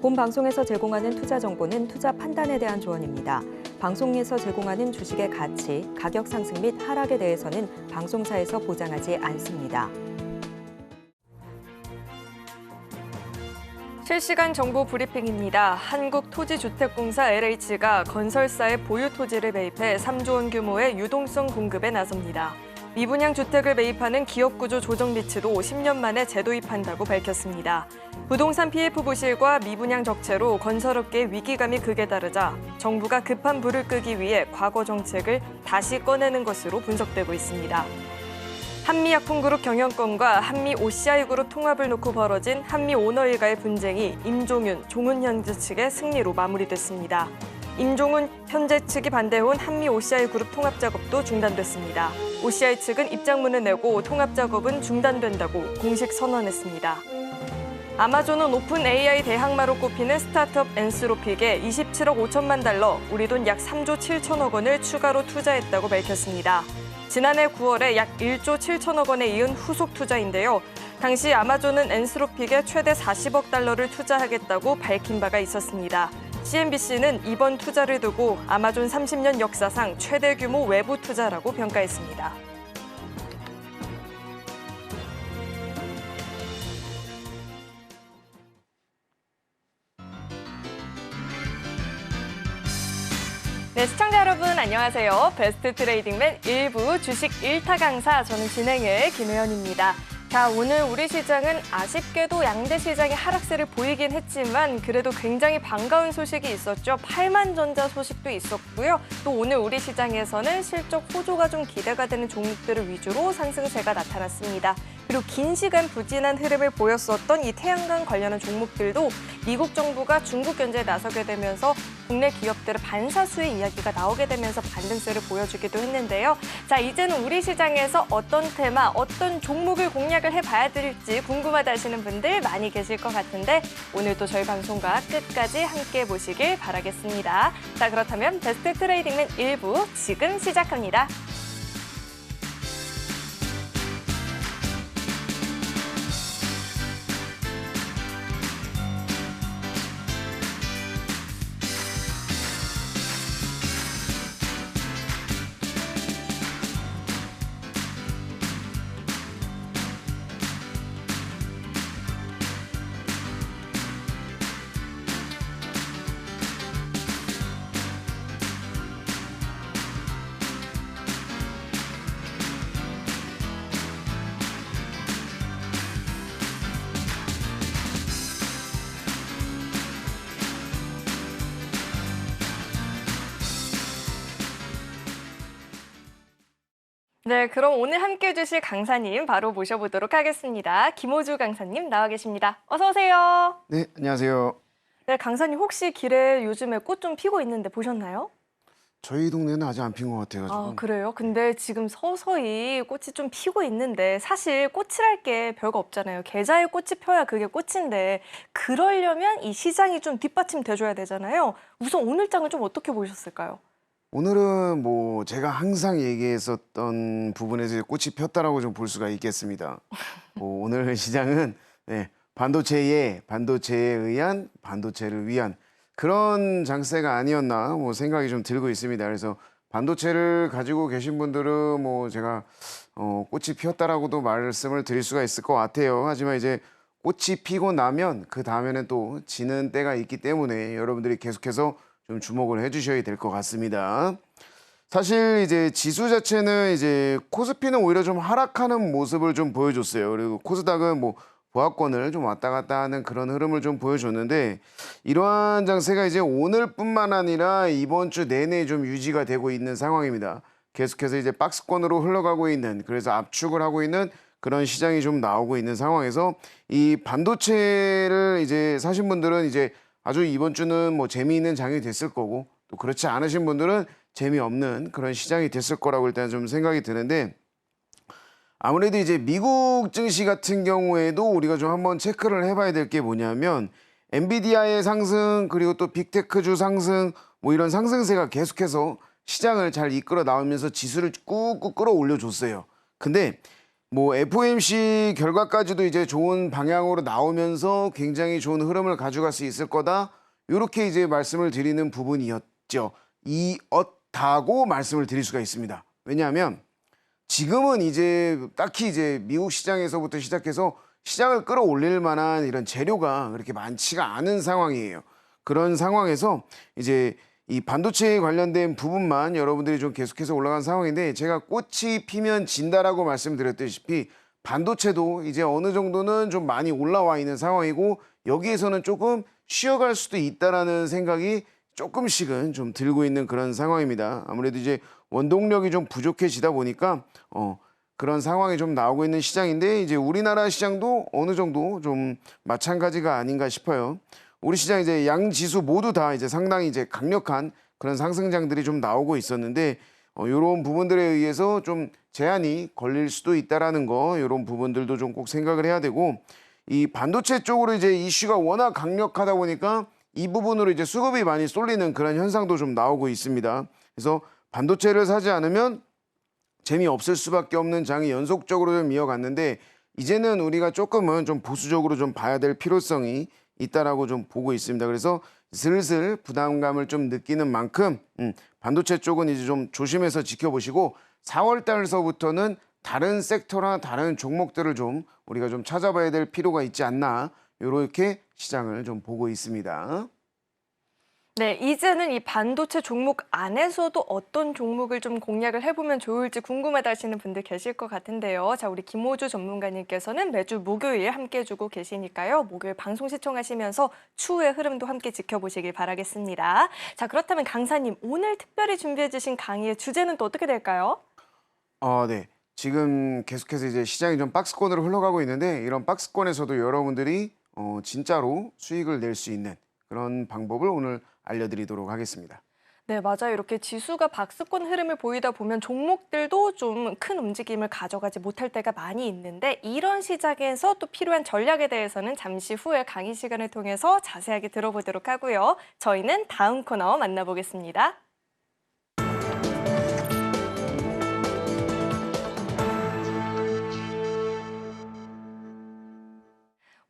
본 방송에서 제공하는 투자 정보는 투자 판단에 대한 조언입니다. 방송에서 제공하는 주식의 가치, 가격 상승 및 하락에 대해서는 방송사에서 보장하지 않습니다. 실시간 정보 브리핑입니다. 한국토지주택공사 LH가 건설사의 보유 토지를 매입해 3조 원 규모의 유동성 공급에 나섭니다. 미분양 주택을 매입하는 기업구조 조정 비치도 10년 만에 재도입한다고 밝혔습니다. 부동산 PF 부실과 미분양 적체로 건설업계의 위기감이 극에 다르자 정부가 급한 불을 끄기 위해 과거 정책을 다시 꺼내는 것으로 분석되고 있습니다. 한미약품그룹 경영권과 한미 OCI그룹 통합을 놓고 벌어진 한미 오너 일가의 분쟁이 임종윤, 종훈현재 측의 승리로 마무리됐습니다. 임종훈 현재 측이 반대해온 한미 OCI그룹 통합 작업도 중단됐습니다. OCI 측은 입장문을 내고 통합 작업은 중단된다고 공식 선언했습니다. 아마존은 오픈 AI 대항마로 꼽히는 스타트업 엔스로픽에 27억 5천만 달러, 우리 돈 약 3조 7천억 원을 추가로 투자했다고 밝혔습니다. 지난해 9월에 약 1조 7천억 원에 이은 후속 투자인데요. 당시 아마존은 엔스로픽에 최대 40억 달러를 투자하겠다고 밝힌 바가 있었습니다. CNBC는 이번 투자를 두고 아마존 30년 역사상 최대 규모 외부 투자라고 평가했습니다. 네, 시청자 여러분 안녕하세요. 베스트 트레이딩맨 1부 주식 1타 강사, 저는 진행의 김혜연입니다. 자, 오늘 우리 시장은 아쉽게도 양대 시장의 하락세를 보이긴 했지만 그래도 굉장히 반가운 소식이 있었죠. 8만전자 소식도 있었고요. 또 오늘 우리 시장에서는 실적 호조가 좀 기대가 되는 종목들을 위주로 상승세가 나타났습니다. 그리고 긴 시간 부진한 흐름을 보였었던 이 태양광 관련한 종목들도 미국 정부가 중국 견제에 나서게 되면서 국내 기업들의 반사수의 이야기가 나오게 되면서 반등세를 보여주기도 했는데요. 자, 이제는 우리 시장에서 어떤 테마, 어떤 종목을 공략을 해봐야 될지 궁금하다 하시는 분들 많이 계실 것 같은데 오늘도 저희 방송과 끝까지 함께 보시길 바라겠습니다. 자, 그렇다면 베스트 트레이딩맨 1부 지금 시작합니다. 네, 그럼 오늘 함께 해주실 강사님 바로 모셔보도록 하겠습니다. 김호주 강사님 나와 계십니다. 어서 오세요. 네, 안녕하세요. 네, 강사님 혹시 길에 요즘에 꽃 좀 피고 있는데 보셨나요? 저희 동네는 아직 안 핀 것 같아요. 아, 그래요? 근데 지금 서서히 꽃이 좀 피고 있는데 사실 꽃이랄 게 별거 없잖아요. 계좌에 꽃이 펴야 그게 꽃인데 그러려면 이 시장이 좀 뒷받침돼줘야 되잖아요. 우선 오늘 장은 좀 어떻게 보셨을까요? 오늘은 뭐 제가 항상 얘기했었던 부분에서 꽃이 폈다라고 좀 볼 수가 있겠습니다. 오늘 시장은 반도체에 의한 반도체를 위한 그런 장세가 아니었나 뭐 생각이 좀 들고 있습니다. 그래서 반도체를 가지고 계신 분들은 뭐 제가 꽃이 피었다라고도 말씀을 드릴 수가 있을 것 같아요. 하지만 이제 꽃이 피고 나면 그 다음에는 또 지는 때가 있기 때문에 여러분들이 계속해서 좀 주목을 해주셔야 될 것 같습니다. 사실 이제 지수 자체는 이제 코스피는 오히려 좀 하락하는 모습을 좀 보여줬어요. 그리고 코스닥은 뭐 보합권을 좀 왔다 갔다 하는 그런 흐름을 좀 보여줬는데 이러한 장세가 이제 오늘뿐만 아니라 이번 주 내내 좀 유지가 되고 있는 상황입니다. 계속해서 이제 박스권으로 흘러가고 있는, 그래서 압축을 하고 있는 그런 시장이 좀 나오고 있는 상황에서 이 반도체를 이제 사신 분들은 이제 아주 이번 주는 뭐 재미있는 장이 됐을 거고 또 그렇지 않으신 분들은 재미없는 그런 시장이 됐을 거라고 일단 좀 생각이 드는데 아무래도 이제 미국 증시 같은 경우에도 우리가 좀 한번 체크를 해봐야 될 게 뭐냐면 엔비디아의 상승 그리고 또 빅테크주 상승 뭐 이런 상승세가 계속해서 시장을 잘 이끌어 나오면서 지수를 꾹꾹 끌어올려 줬어요. 근데 뭐 FOMC 결과까지도 이제 좋은 방향으로 나오면서 굉장히 좋은 흐름을 가져갈 수 있을 거다. 이렇게 이제 말씀을 드리는 부분이었죠. 이었다고 말씀을 드릴 수가 있습니다. 왜냐하면 지금은 이제 딱히 이제 미국 시장에서부터 시작해서 시장을 끌어올릴 만한 이런 재료가 그렇게 많지가 않은 상황이에요. 그런 상황에서 이제 이 반도체에 관련된 부분만 여러분들이 좀 계속해서 올라간 상황인데, 제가 꽃이 피면 진다라고 말씀드렸다시피 반도체도 이제 어느 정도는 좀 많이 올라와 있는 상황이고, 여기에서는 조금 쉬어갈 수도 있다라는 생각이 조금씩은 좀 들고 있는 그런 상황입니다. 아무래도 이제 원동력이 좀 부족해지다 보니까 그런 상황이 좀 나오고 있는 시장인데, 이제 우리나라 시장도 어느 정도 좀 마찬가지가 아닌가 싶어요. 우리 시장 이제 양 지수 모두 다 이제 상당히 이제 강력한 그런 상승장들이 좀 나오고 있었는데, 이런 부분들에 의해서 좀 제한이 걸릴 수도 있다라는 거, 이런 부분들도 좀 꼭 생각을 해야 되고, 이 반도체 쪽으로 이제 이슈가 워낙 강력하다 보니까 이 부분으로 이제 수급이 많이 쏠리는 그런 현상도 좀 나오고 있습니다. 그래서 반도체를 사지 않으면 재미없을 수밖에 없는 장이 연속적으로 좀 이어갔는데, 이제는 우리가 조금은 좀 보수적으로 좀 봐야 될 필요성이 있다라고 좀 보고 있습니다. 그래서 슬슬 부담감을 좀 느끼는 만큼 반도체 쪽은 이제 좀 조심해서 지켜보시고, 4월 달서부터는 다른 섹터나 다른 종목들을 좀 우리가 좀 찾아봐야 될 필요가 있지 않나, 이렇게 시장을 좀 보고 있습니다. 네, 이제는 이 반도체 종목 안에서도 어떤 종목을 좀 공략을 해보면 좋을지 궁금하다 하시는 분들 계실 것 같은데요. 자, 우리 김호주 전문가님께서는 매주 목요일 함께 해주고 계시니까요. 목요일 방송 시청하시면서 추후의 흐름도 함께 지켜보시길 바라겠습니다. 자, 그렇다면 강사님, 오늘 특별히 준비해 주신 강의의 주제는 또 어떻게 될까요? 네. 지금 계속해서 이제 시장이 좀 박스권으로 흘러가고 있는데, 이런 박스권에서도 여러분들이 진짜로 수익을 낼 수 있는 그런 방법을 오늘 알려드리도록 하겠습니다. 네, 맞아요. 이렇게 지수가 박스권 흐름을 보이다 보면 종목들도 좀 큰 움직임을 가져가지 못할 때가 많이 있는데, 이런 시장에서 또 필요한 전략에 대해서는 잠시 후에 강의 시간을 통해서 자세하게 들어보도록 하고요. 저희는 다음 코너 만나보겠습니다.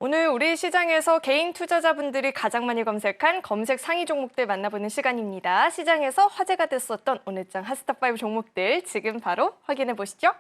오늘 우리 시장에서 개인 투자자분들이 가장 많이 검색한 검색 상위 종목들 만나보는 시간입니다. 시장에서 화제가 됐었던 오늘장 핫스탑5 종목들 지금 바로 확인해 보시죠.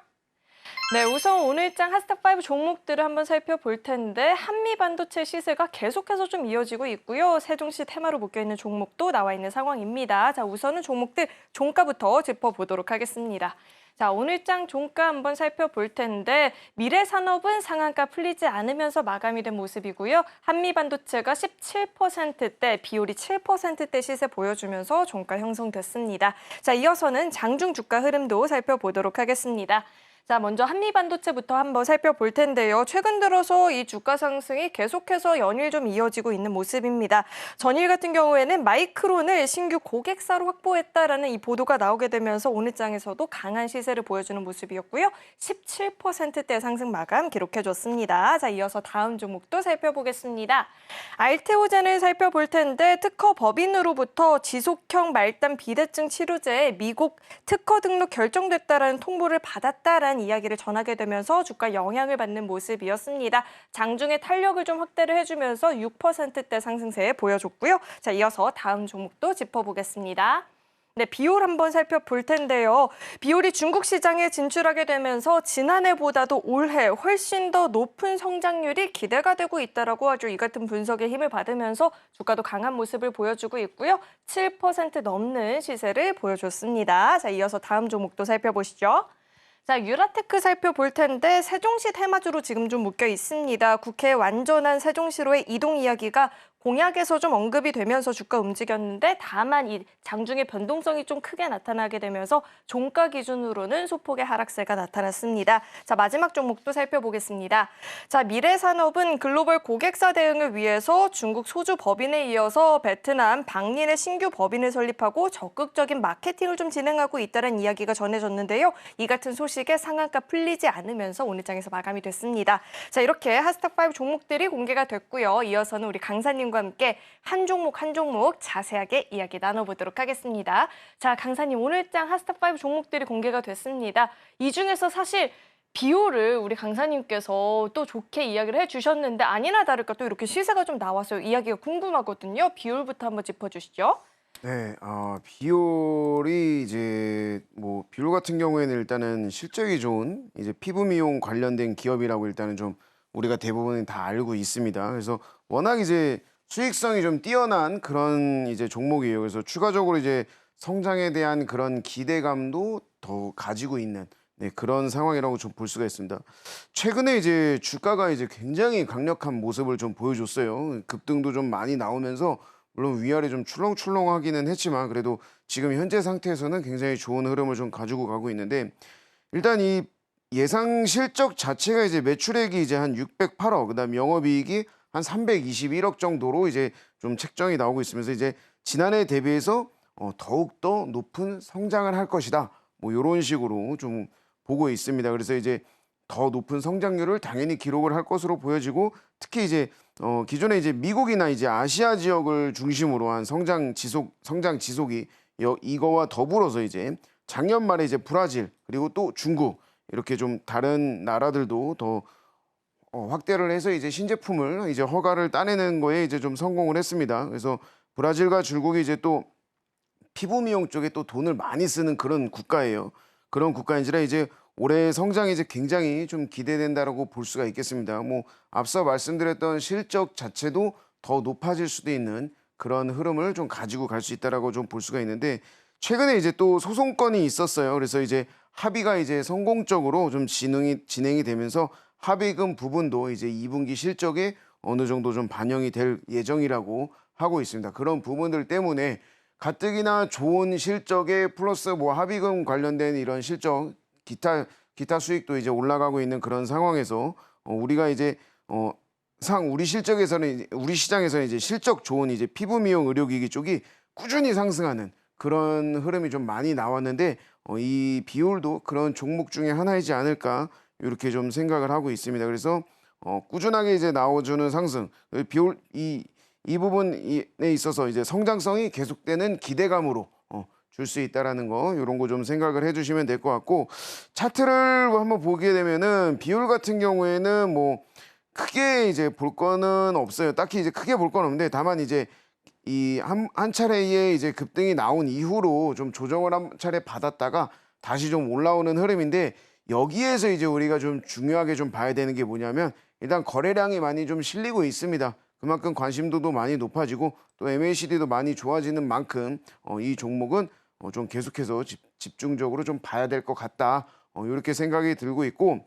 네, 우선 오늘장 핫스탑5 종목들을 한번 살펴볼 텐데, 한미반도체 시세가 계속해서 좀 이어지고 있고요. 세종시 테마로 묶여있는 종목도 나와 있는 상황입니다. 자, 우선은 종목들 종가부터 짚어보도록 하겠습니다. 자, 오늘장 종가 한번 살펴볼 텐데, 미래산업은 상한가 풀리지 않으면서 마감이 된 모습이고요. 한미반도체가 17%대, 비율이 7%대 시세 보여주면서 종가 형성됐습니다. 자, 이어서는 장중 주가 흐름도 살펴보도록 하겠습니다. 자, 먼저 한미반도체부터 한번 살펴볼 텐데요. 최근 들어서 이 주가 상승이 계속해서 연일 좀 이어지고 있는 모습입니다. 전일 같은 경우에는 마이크론을 신규 고객사로 확보했다라는 이 보도가 나오게 되면서 오늘 장에서도 강한 시세를 보여주는 모습이었고요. 17%대 상승 마감 기록해줬습니다. 자, 이어서 다음 종목도 살펴보겠습니다. 알테오젠을 살펴볼 텐데, 특허 법인으로부터 지속형 말단 비대증 치료제에 미국 특허 등록 결정됐다라는 통보를 받았다라는 이야기를 전하게 되면서 주가 영향을 받는 모습이었습니다. 장중에 탄력을 좀 확대를 해주면서 6%대 상승세 보여줬고요. 자, 이어서 다음 종목도 짚어보겠습니다. 네, 비올 한번 살펴볼 텐데요. 비올이 중국 시장에 진출하게 되면서 지난해보다도 올해 훨씬 더 높은 성장률이 기대가 되고 있다라고 하죠. 이 같은 분석에 힘을 받으면서 주가도 강한 모습을 보여주고 있고요. 7% 넘는 시세를 보여줬습니다. 자, 이어서 다음 종목도 살펴보시죠. 자, 유라테크 살펴볼 텐데, 세종시 테마주로 지금 좀 묶여 있습니다. 국회 완전한 세종시로의 이동 이야기가 공약에서 좀 언급이 되면서 주가 움직였는데, 다만 이 장중의 변동성이 좀 크게 나타나게 되면서 종가 기준으로는 소폭의 하락세가 나타났습니다. 자, 마지막 종목도 살펴보겠습니다. 자, 미래산업은 글로벌 고객사 대응을 위해서 중국 소주 법인에 이어서 베트남 방린의 신규 법인을 설립하고 적극적인 마케팅을 좀 진행하고 있다는 이야기가 전해졌는데요. 이 같은 소식에 상한가 풀리지 않으면서 오늘 장에서 마감이 됐습니다. 자, 이렇게 핫스탑5 종목들이 공개가 됐고요. 이어서는 우리 강사님과 함께 한 종목 한 종목 자세하게 이야기 나눠보도록 하겠습니다. 자, 강사님, 오늘장 핫스탑5 종목들이 공개가 됐습니다. 이 중에서 사실 비율을 우리 강사님께서 또 좋게 이야기를 해주셨는데 아니나 다를까 또 이렇게 시세가 좀 나왔어요. 이야기가 궁금하거든요. 비율부터 한번 짚어주시죠. 네, 비율이 이제 뭐 비율 같은 경우에는 일단은 실적이 좋은 이제 피부 미용 관련된 기업이라고 일단은 좀 우리가 대부분 다 알고 있습니다. 그래서 워낙 이제 수익성이 좀 뛰어난 그런 이제 종목이에요. 그래서 추가적으로 이제 성장에 대한 그런 기대감도 더 가지고 있는 네, 그런 상황이라고 좀 볼 수가 있습니다. 최근에 이제 주가가 이제 굉장히 강력한 모습을 좀 보여줬어요. 급등도 좀 많이 나오면서 물론 위아래 좀 출렁출렁하기는 했지만 그래도 지금 현재 상태에서는 굉장히 좋은 흐름을 좀 가지고 가고 있는데 일단 이 예상 실적 자체가 이제 매출액이 이제 한 608억, 그다음 영업이익이 한 321억 정도로 이제 좀 책정이 나오고 있으면서 이제 지난해 대비해서 더욱 더 높은 성장을 할 것이다. 뭐 이런 식으로 좀 보고 있습니다. 그래서 이제 더 높은 성장률을 당연히 기록을 할 것으로 보여지고 특히 이제 기존에 이제 미국이나 이제 아시아 지역을 중심으로 한 성장 지속이 이거와 더불어서 이제 작년 말에 이제 브라질 그리고 또 중국 이렇게 좀 다른 나라들도 더 확대를 해서 이제 신제품을 이제 허가를 따내는 거에 이제 좀 성공을 했습니다. 그래서 브라질과 중국이 이제 또 피부 미용 쪽에 또 돈을 많이 쓰는 그런 국가예요. 그런 국가인지라 이제 올해 성장이 이제 굉장히 좀 기대된다라고 볼 수가 있겠습니다. 뭐 앞서 말씀드렸던 실적 자체도 더 높아질 수도 있는 그런 흐름을 좀 가지고 갈 수 있다라고 좀 볼 수가 있는데 최근에 이제 또 소송건이 있었어요. 그래서 이제 합의가 이제 성공적으로 좀 진행이 되면서 합의금 부분도 이제 2분기 실적에 어느 정도 좀 반영이 될 예정이라고 하고 있습니다. 그런 부분들 때문에 가뜩이나 좋은 실적에 플러스 뭐 합의금 관련된 이런 실적 기타 수익도 이제 올라가고 있는 그런 상황에서 우리가 이제 우리 시장에서는 이제 실적 좋은 이제 피부 미용 의료기기 쪽이 꾸준히 상승하는 그런 흐름이 좀 많이 나왔는데 이 비율도 그런 종목 중에 하나이지 않을까 이렇게 좀 생각을 하고 있습니다. 그래서 꾸준하게 이제 나와주는 상승 비율 이 부분에 있어서 이제 성장성이 계속되는 기대감으로 줄 수 있다라는 거 이런 거 좀 생각을 해주시면 될 것 같고 차트를 한번 보게 되면은 비율 같은 경우에는 뭐 크게 이제 볼 거는 없어요. 딱히 이제 크게 볼 건 없는데 다만 이제 이 한 차례의 이제 급등이 나온 이후로 좀 조정을 한 차례 받았다가 다시 좀 올라오는 흐름인데 여기에서 이제 우리가 좀 중요하게 좀 봐야 되는 게 뭐냐면 일단 거래량이 많이 좀 실리고 있습니다. 그만큼 관심도도 많이 높아지고 또 MACD도 많이 좋아지는 만큼 이 종목은 좀 계속해서 집중적으로 좀 봐야 될 것 같다. 이렇게 생각이 들고 있고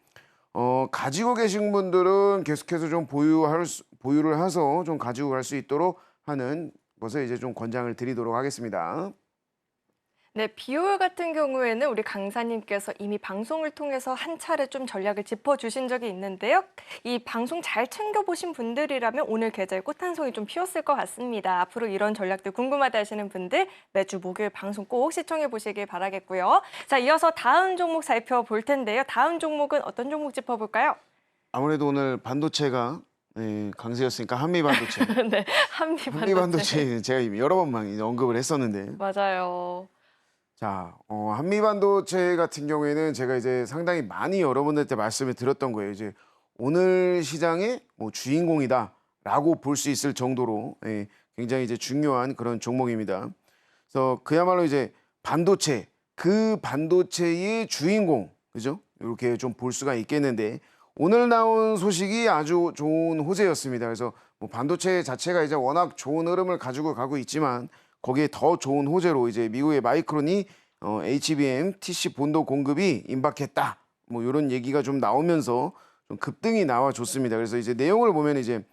가지고 계신 분들은 계속해서 좀 보유를 해서 좀 가지고 갈 수 있도록 하는 것을 이제 좀 권장을 드리도록 하겠습니다. 네, 비율 같은 경우에는 우리 강사님께서 이미 방송을 통해서 한 차례 좀 전략을 짚어주신 적이 있는데요. 이 방송 잘 챙겨보신 분들이라면 오늘 계좌에 꽃 한 송이 좀 피었을 것 같습니다. 앞으로 이런 전략들 궁금하다 하시는 분들 매주 목요일 방송 꼭 시청해 보시길 바라겠고요. 자, 이어서 다음 종목 살펴볼 텐데요. 다음 종목은 어떤 종목 짚어볼까요? 아무래도 오늘 반도체가 강세였으니까 한미반도체. 네, 한미반도체. 한미반도체 제가 여러 번 언급을 했었는데 맞아요. 자, 한미반도체 같은 경우에는 제가 이제 상당히 많이 여러분들한테 말씀을 드렸던 거예요. 이제 오늘 시장의 뭐 주인공이다라고 볼 수 있을 정도로 굉장히 이제 중요한 그런 종목입니다. 그래서 그야말로 이제 그 반도체의 주인공, 그죠? 이렇게 좀 볼 수가 있겠는데 오늘 나온 소식이 아주 좋은 호재였습니다. 그래서 뭐 반도체 자체가 이제 워낙 좋은 흐름을 가지고 가고 있지만 거기에 더 좋은 호재로 이제 미국의 마이크론이 HBM TC 본도 공급이 임박했다. 뭐 이런 얘기가 좀 나오면서 좀 급등이 나와줬습니다. 그래서 이제 내용을 보면 이제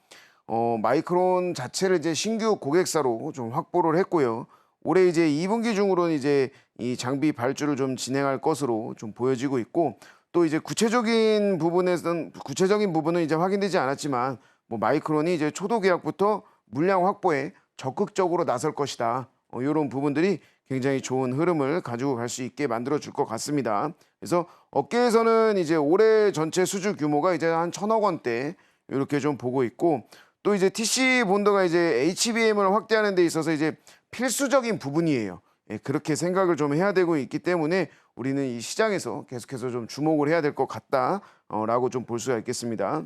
마이크론 자체를 이제 신규 고객사로 좀 확보를 했고요. 올해 이제 2분기 중으로는 이제 이 장비 발주를 좀 진행할 것으로 좀 보여지고 있고 또 이제 구체적인 부분은 이제 확인되지 않았지만 뭐 마이크론이 이제 초도 계약부터 물량 확보에 적극적으로 나설 것이다. 이런 부분들이 굉장히 좋은 흐름을 가지고 갈 수 있게 만들어 줄 것 같습니다. 그래서 업계에서는 이제 올해 전체 수주 규모가 이제 한 1,000억 원대 이렇게 좀 보고 있고 또 이제 TC 본도가 이제 HBM을 확대하는 데 있어서 이제 필수적인 부분이에요. 그렇게 생각을 좀 해야 되고 있기 때문에 우리는 이 시장에서 계속해서 좀 주목을 해야 될 것 같다라고 좀 볼 수가 있겠습니다.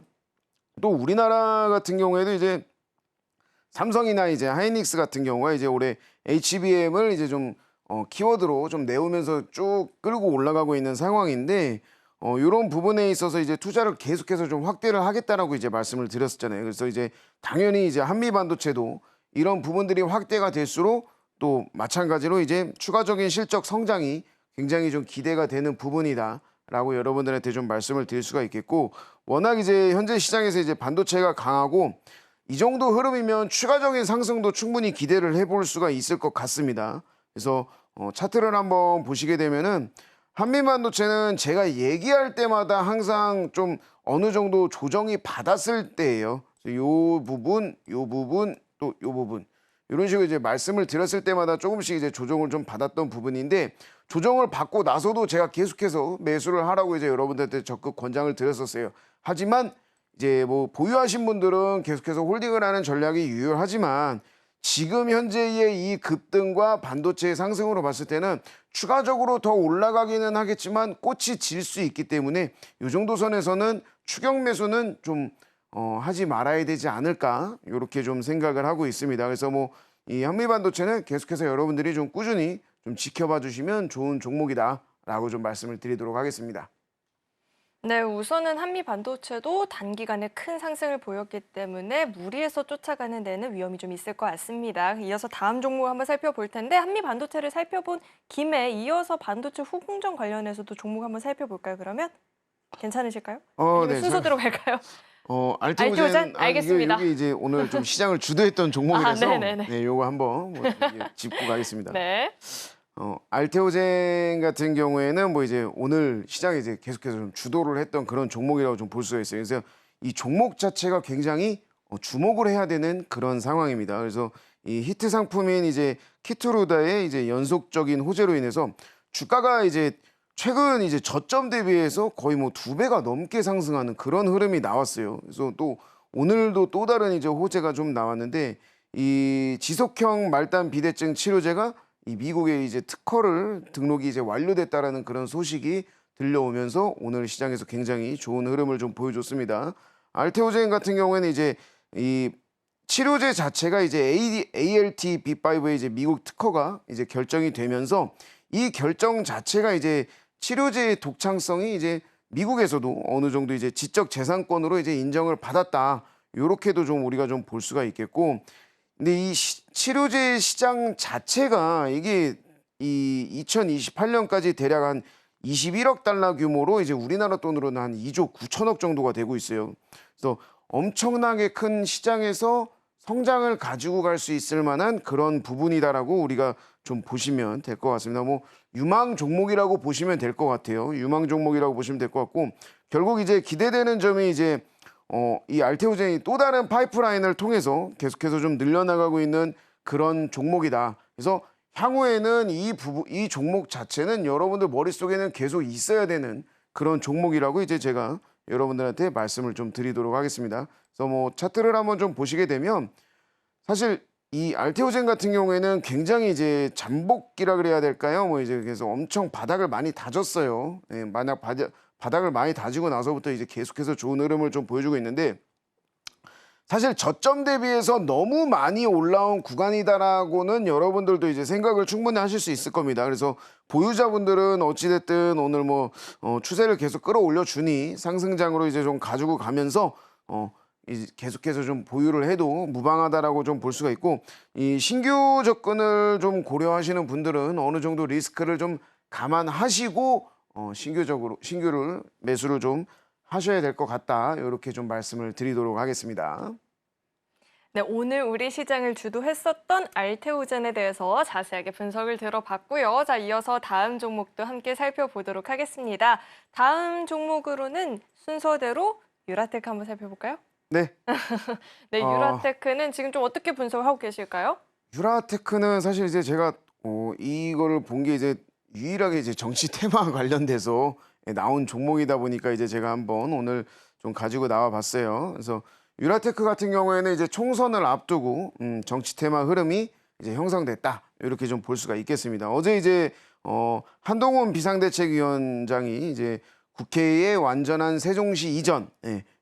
또 우리나라 같은 경우에도 이제 삼성이나 이제 하이닉스 같은 경우가 이제 올해 HBM을 이제 좀 키워드로 좀 내오면서 쭉 끌고 올라가고 있는 상황인데 이런 부분에 있어서 이제 투자를 계속해서 좀 확대를 하겠다라고 이제 말씀을 드렸었잖아요. 그래서 이제 당연히 이제 한미 반도체도 이런 부분들이 확대가 될수록 또 마찬가지로 이제 추가적인 실적 성장이 굉장히 좀 기대가 되는 부분이다라고 여러분들한테 좀 말씀을 드릴 수가 있겠고, 워낙 이제 현재 시장에서 이제 반도체가 강하고 이 정도 흐름이면 추가적인 상승도 충분히 기대를 해볼 수가 있을 것 같습니다. 그래서 차트를 한번 보시게 되면은 한미 반도체는 제가 얘기할 때마다 항상 좀 어느 정도 조정이 받았을 때예요. 요 부분, 또 요 부분 이런 식으로 이제 말씀을 드렸을 때마다 조금씩 이제 조정을 좀 받았던 부분인데, 조정을 받고 나서도 제가 계속해서 매수를 하라고 이제 여러분들한테 적극 권장을 드렸었어요. 하지만 이제 뭐 보유하신 분들은 계속해서 홀딩을 하는 전략이 유효하지만 지금 현재의 이 급등과 반도체의 상승으로 봤을 때는 추가적으로 더 올라가기는 하겠지만 꽃이 질 수 있기 때문에 이 정도 선에서는 추격 매수는 좀 하지 말아야 되지 않을까, 이렇게 좀 생각을 하고 있습니다. 그래서 뭐 이 한미 반도체는 계속해서 여러분들이 좀 꾸준히 좀 지켜봐 주시면 좋은 종목이다라고 좀 말씀을 드리도록 하겠습니다. 네, 우선은 한미 반도체도 단기간에 큰 상승을 보였기 때문에 무리해서 쫓아가는 데는 위험이 좀 있을 것 같습니다. 이어서 다음 종목 한번 살펴볼 텐데, 한미 반도체를 살펴본 김에 이어서 반도체 후공정 관련해서도 종목 한번 살펴볼까요, 그러면? 괜찮으실까요? 아니면 네, 순서대로 갈까요? 알테오젠 알테오젠? 알겠습니다. 이게 이제 오늘 좀 시장을 주도했던 종목이라서 네네네. 네, 요거 한번 뭐 짚고 가겠습니다. 네. 알테오젠 같은 경우에는 뭐 이제 오늘 시장에 이제 계속해서 좀 주도를 했던 그런 종목이라고 좀 볼 수가 있어요. 그래서 이 종목 자체가 굉장히 주목을 해야 되는 그런 상황입니다. 그래서 이 히트 상품인 이제 키투루다의 이제 연속적인 호재로 인해서 주가가 이제 최근 이제 저점 대비해서 거의 뭐 2배가 넘게 상승하는 그런 흐름이 나왔어요. 그래서 또 오늘도 또 다른 이제 호재가 좀 나왔는데, 이 지속형 말단 비대증 치료제가 이 미국의 이제 특허를 등록이 이제 완료됐다라는 그런 소식이 들려오면서 오늘 시장에서 굉장히 좋은 흐름을 좀 보여줬습니다. 알테오젠 같은 경우에는 이제 이 치료제 자체가 이제 ALT-B5의 이제 미국 특허가 이제 결정이 되면서 이 결정 자체가 이제 치료제의 독창성이 이제 미국에서도 어느 정도 이제 지적 재산권으로 이제 인정을 받았다. 요렇게도 좀 우리가 좀 볼 수가 있겠고, 근데 이 치료제 시장 자체가 이게 이 2028년까지 대략 한 21억 달러 규모로 이제 우리나라 돈으로는 한 2조 9천억 정도가 되고 있어요. 그래서 엄청나게 큰 시장에서 성장을 가지고 갈 수 있을 만한 그런 부분이다라고 우리가 좀 보시면 될 것 같습니다. 뭐 유망 종목이라고 보시면 될 것 같아요. 유망 종목이라고 보시면 될 것 같고, 결국 이제 기대되는 점이 이제 이 알테오젠이 또 다른 파이프라인을 통해서 계속해서 좀 늘려나가고 있는 그런 종목이다. 그래서 향후에는 이 종목 자체는 여러분들 머릿속에는 계속 있어야 되는 그런 종목이라고 이제 제가 여러분들한테 말씀을 좀 드리도록 하겠습니다. 그래서 뭐 차트를 한번 좀 보시게 되면 사실 이 알테오젠 같은 경우에는 굉장히 이제 잠복기라 그래야 될까요? 뭐 이제 그래서 엄청 바닥을 많이 다졌어요. 예, 만약 바닥을 많이 다지고 나서부터 이제 계속해서 좋은 흐름을 좀 보여주고 있는데, 사실 저점 대비해서 너무 많이 올라온 구간이다라고는 여러분들도 이제 생각을 충분히 하실 수 있을 겁니다. 그래서 보유자분들은 어찌됐든 오늘 뭐 추세를 계속 끌어올려 주니 상승장으로 이제 좀 가지고 가면서 이제 계속해서 좀 보유를 해도 무방하다라고 좀 볼 수가 있고, 이 신규 접근을 좀 고려하시는 분들은 어느 정도 리스크를 좀 감안하시고 신규를 매수를 좀 하셔야 될 것 같다. 이렇게 좀 말씀을 드리도록 하겠습니다. 네, 오늘 우리 시장을 주도했었던 알테오젠에 대해서 자세하게 분석을 들어봤고요. 자, 이어서 다음 종목도 함께 살펴보도록 하겠습니다. 다음 종목으로는 순서대로 유라테크 한번 살펴볼까요? 네. 네, 유라테크는 지금 좀 어떻게 분석을 하고 계실까요? 유라테크는 사실 이제 제가 이거를 본 게 이제 유일하게 이제 정치 테마 관련돼서 나온 종목이다 보니까 이제 제가 한번 오늘 좀 가지고 나와 봤어요. 그래서 유라테크 같은 경우에는 이제 총선을 앞두고 정치 테마 흐름이 이제 형성됐다. 이렇게 좀 볼 수가 있겠습니다. 어제 이제 한동훈 비상대책위원장이 이제 국회의 완전한 세종시 이전,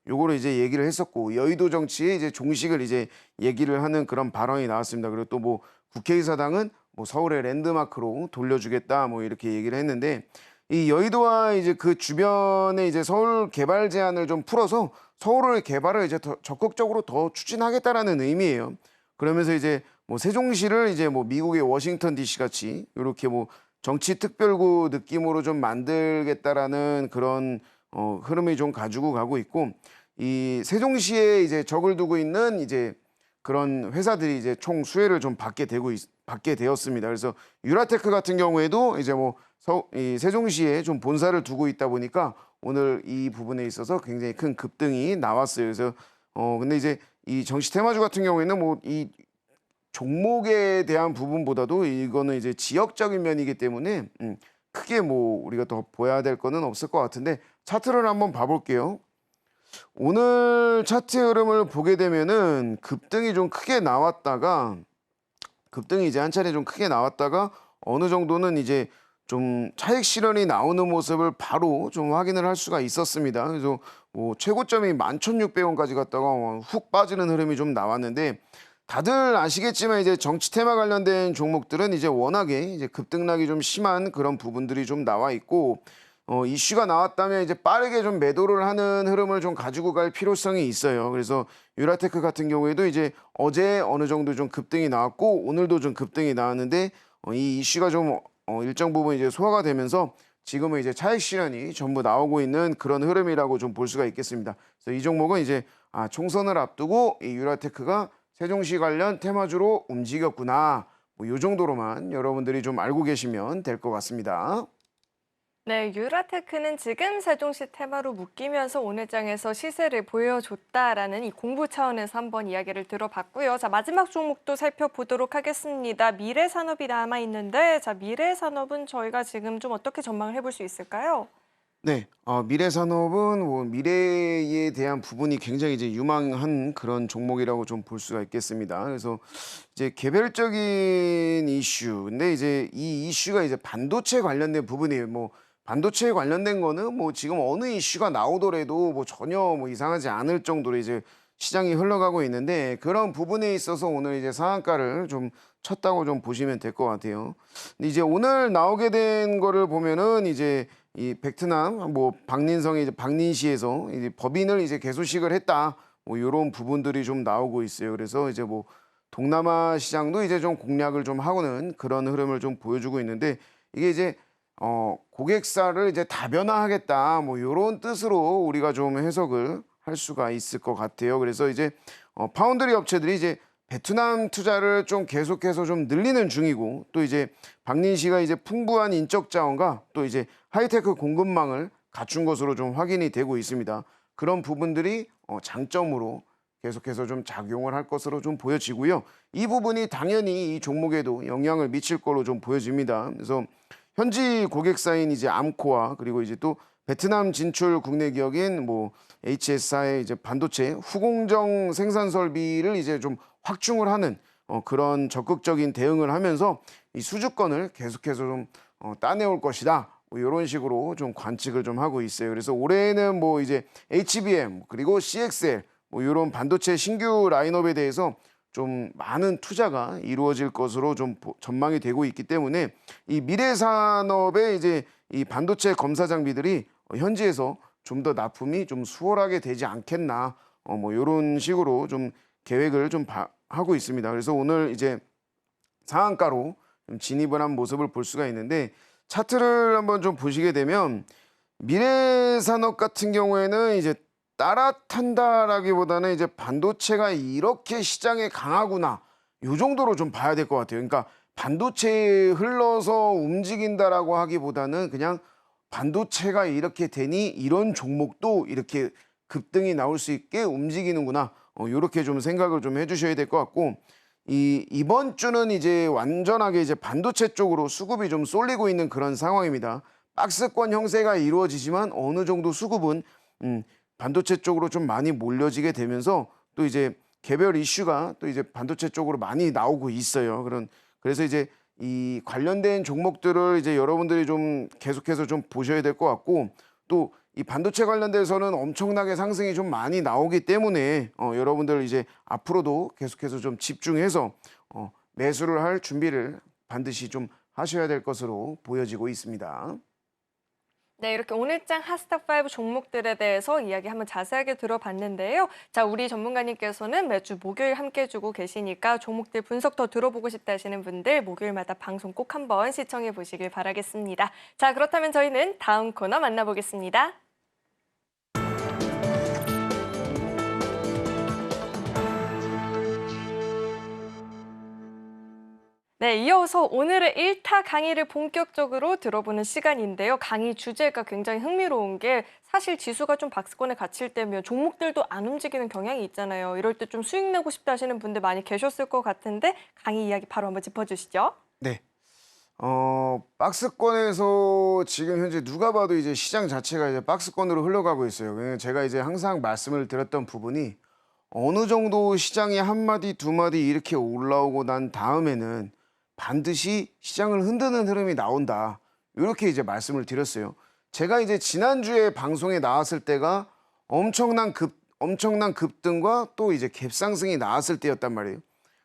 요거를 이제 얘기를 했었고, 여의도 정치의 이제 종식을 이제 얘기를 하는 그런 발언이 나왔습니다. 그리고 또 뭐 국회의사당은 뭐 서울의 랜드마크로 돌려주겠다 뭐 이렇게 얘기를 했는데, 이 여의도와 이제 그 주변에 이제 서울 개발 제한을 좀 풀어서 서울의 개발을 이제 더 적극적으로 더 추진하겠다라는 의미예요. 그러면서 이제 뭐 세종시를 이제 뭐 미국의 워싱턴 DC 같이 이렇게 뭐 정치 특별구 느낌으로 좀 만들겠다라는 그런 흐름이 좀 가지고 가고 있고, 이 세종시에 이제 적을 두고 있는 이제 그런 회사들이 이제 총 수혜를 좀 받게 되었습니다. 그래서 유라테크 같은 경우에도 이제 뭐 이 세종시에 좀 본사를 두고 있다 보니까 오늘 이 부분에 있어서 굉장히 큰 급등이 나왔어요. 그래서 근데 이제 이 정치 테마주 같은 경우에는 뭐 이 종목에 대한 부분보다도 이거는 이제 지역적인 면이기 때문에 크게 뭐 우리가 더 보여야 될 거는 없을 것 같은데, 차트를 한번 봐볼게요. 오늘 차트 흐름을 보게 되면은 급등이 좀 크게 나왔다가 급등이 이제 한 차례 좀 크게 나왔다가 어느 정도는 이제 좀 차익 실현이 나오는 모습을 바로 좀 확인을 할 수가 있었습니다. 그래서 뭐 최고점이 11,600원까지 갔다가 훅 빠지는 흐름이 좀 나왔는데, 다들 아시겠지만 이제 정치 테마 관련된 종목들은 이제 워낙에 이제 급등락이 좀 심한 그런 부분들이 좀 나와 있고, 이슈가 나왔다면 이제 빠르게 좀 매도를 하는 흐름을 좀 가지고 갈 필요성이 있어요. 그래서 유라테크 같은 경우에도 이제 어제 어느 정도 좀 급등이 나왔고 오늘도 좀 급등이 나왔는데, 이 이슈가 좀 일정 부분 이제 소화가 되면서 지금은 이제 차익 실현이 전부 나오고 있는 그런 흐름이라고 좀 볼 수가 있겠습니다. 그래서 이 종목은 이제 총선을 앞두고 이 유라테크가 세종시 관련 테마주로 움직였구나, 뭐 이 정도로만 여러분들이 좀 알고 계시면 될 것 같습니다. 네, 유라테크는 지금 세종시 테마로 묶이면서 오늘 장에서 시세를 보여줬다라는 이 공부 차원에서 한번 이야기를 들어봤고요. 자, 마지막 종목도 살펴보도록 하겠습니다. 미래산업이 남아있는데, 자, 미래산업은 저희가 지금 좀 어떻게 전망을 해볼 수 있을까요? 네, 미래산업은 뭐 미래에 대한 부분이 굉장히 이제 유망한 그런 종목이라고 좀 볼 수가 있겠습니다. 그래서 이제 개별적인 이슈, 근데 이제 이 이슈가 이제 반도체 관련된 부분이에요. 뭐 반도체에 관련된 거는 뭐 지금 어느 이슈가 나오더라도 뭐 전혀 뭐 이상하지 않을 정도로 이제 시장이 흘러가고 있는데, 그런 부분에 있어서 오늘 이제 상한가를 좀 쳤다고 좀 보시면 될 것 같아요. 근데 이제 오늘 나오게 된 거를 보면은 이제 이 베트남 뭐 박린성의 이제 박린시에서 이제 법인을 이제 개소식을 했다, 뭐 이런 부분들이 좀 나오고 있어요. 그래서 이제 뭐 동남아 시장도 이제 좀 공략을 좀 하고는 그런 흐름을 좀 보여주고 있는데, 이게 이제 고객사를 이제 다변화하겠다, 뭐 이런 뜻으로 우리가 좀 해석을 할 수가 있을 것 같아요. 그래서 이제 파운드리 업체들이 이제 베트남 투자를 좀 계속해서 좀 늘리는 중이고, 또 이제 박린 씨가 이제 풍부한 인적 자원과 또 이제 하이테크 공급망을 갖춘 것으로 좀 확인이 되고 있습니다. 그런 부분들이 장점으로 계속해서 좀 작용을 할 것으로 좀 보여지고요. 이 부분이 당연히 이 종목에도 영향을 미칠 걸로 좀 보여집니다. 그래서 현지 고객사인 이제 암코와 그리고 이제 또 베트남 진출 국내 기업인 뭐 HSI의 이제 반도체 후공정 생산 설비를 이제 좀 확충을 하는 그런 적극적인 대응을 하면서 이 수주권을 계속해서 좀 따내올 것이다, 뭐 이런 식으로 좀 관측을 좀 하고 있어요. 그래서 올해는 뭐 이제 HBM 그리고 CXL 뭐 이런 반도체 신규 라인업에 대해서 좀 많은 투자가 이루어질 것으로 좀 전망이 되고 있기 때문에, 이 미래 산업의 이제 이 반도체 검사 장비들이 현지에서 좀 더 납품이 좀 수월하게 되지 않겠나, 뭐 이런 식으로 좀 계획을 좀 하고 있습니다. 그래서 오늘 이제 상한가로 좀 진입을 한 모습을 볼 수가 있는데, 차트를 한번 좀 보시게 되면 미래 산업 같은 경우에는 이제 따라탄다라기보다는 이제 반도체가 이렇게 시장에 강하구나, 요 정도로 좀 봐야 될 것 같아요. 그러니까 반도체에 흘러서 움직인다라고 하기보다는 그냥 반도체가 이렇게 되니 이런 종목도 이렇게 급등이 나올 수 있게 움직이는구나, 이렇게 좀 생각을 좀 해주셔야 될 것 같고, 이번 주는 이제 완전하게 이제 반도체 쪽으로 수급이 좀 쏠리고 있는 그런 상황입니다. 박스권 형태가 이루어지지만 어느 정도 수급은 반도체 쪽으로 좀 많이 몰려지게 되면서 또 이제 개별 이슈가 또 이제 반도체 쪽으로 많이 나오고 있어요. 그래서 이제 이 관련된 종목들을 이제 여러분들이 좀 계속해서 좀 보셔야 될 것 같고, 또 이 반도체 관련돼서는 엄청나게 상승이 좀 많이 나오기 때문에 여러분들 이제 앞으로도 계속해서 좀 집중해서 매수를 할 준비를 반드시 좀 하셔야 될 것으로 보여지고 있습니다. 네, 이렇게 오늘장 핫스탑5 종목들에 대해서 이야기 한번 자세하게 들어봤는데요. 자, 우리 전문가님께서는 매주 목요일 함께 해주고 계시니까 종목들 분석 더 들어보고 싶다 하시는 분들 목요일마다 방송 꼭 한번 시청해 보시길 바라겠습니다. 자, 그렇다면 저희는 다음 코너 만나보겠습니다. 네, 이어서 오늘의 1타 강의를 본격적으로 들어보는 시간인데요. 강의 주제가 굉장히 흥미로운 게 사실 지수가 좀 박스권에 갇힐 때면 종목들도 안 움직이는 경향이 있잖아요. 이럴 때 좀 수익 내고 싶다 하시는 분들 많이 계셨을 것 같은데 강의 이야기 바로 한번 짚어주시죠. 네. 박스권에서 지금 현재 누가 봐도 이제 시장 자체가 이제 박스권으로 흘러가고 있어요. 제가 이제 항상 말씀을 드렸던 부분이 어느 정도 시장이 한 마디, 두 마디 이렇게 올라오고 난 다음에는 반드시 시장을 흔드는 흐름이 나온다. 이렇게 이제 말씀을 드렸어요. 제가 이제 지난주에 방송에 나왔을 때가 엄청난 급등과 또 이제 갭상승이 나왔을 때였단 말이에요.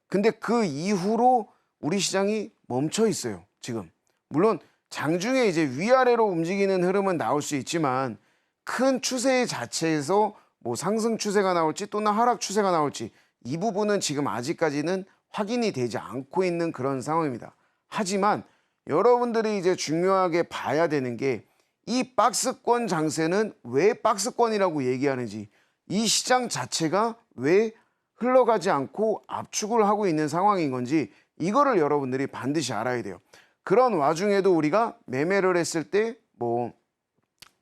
근데 그 이후로 우리 시장이 멈춰 있어요, 지금. 물론 장중에 이제 위아래로 움직이는 흐름은 나올 수 있지만 큰 추세 자체에서 뭐 상승 추세가 나올지 또는 하락 추세가 나올지 이 부분은 지금 아직까지는 확인이 되지 않고 있는 그런 상황입니다. 하지만 여러분들이 이제 중요하게 봐야 되는 게 이 박스권 장세는 왜 박스권이라고 얘기하는지, 이 시장 자체가 왜 흘러가지 않고 압축을 하고 있는 상황인 건지 이거를 여러분들이 반드시 알아야 돼요. 그런 와중에도 우리가 매매를 했을 때 뭐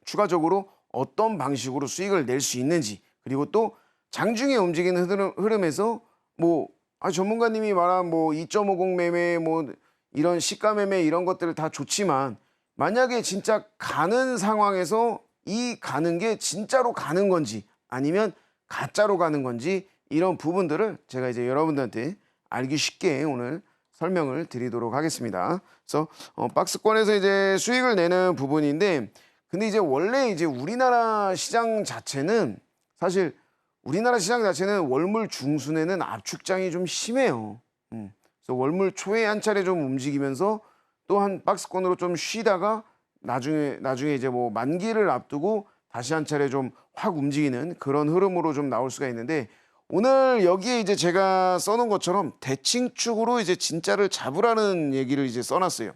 추가적으로 어떤 방식으로 수익을 낼 수 있는지, 그리고 또 장중에 움직이는 흐름에서 뭐 전문가님이 말한 뭐 2.50 매매, 뭐 이런 시가 매매 이런 것들을 다 좋지만 만약에 진짜 가는 상황에서 이 가는 게 진짜로 가는 건지 아니면 가짜로 가는 건지 이런 부분들을 제가 이제 여러분들한테 알기 쉽게 오늘 설명을 드리도록 하겠습니다. 그래서 박스권에서 이제 수익을 내는 부분인데, 근데 이제 원래 이제 우리나라 시장 자체는 사실 월물 중순에는 압축장이 좀 심해요. 그래서 월물 초에 한 차례 좀 움직이면서 또 한 박스권으로 좀 쉬다가 나중에 이제 뭐 만기를 앞두고 다시 한 차례 좀 확 움직이는 그런 흐름으로 좀 나올 수가 있는데, 오늘 여기에 이제 제가 써놓은 것처럼 대칭축으로 이제 진짜를 잡으라는 얘기를 이제 써놨어요.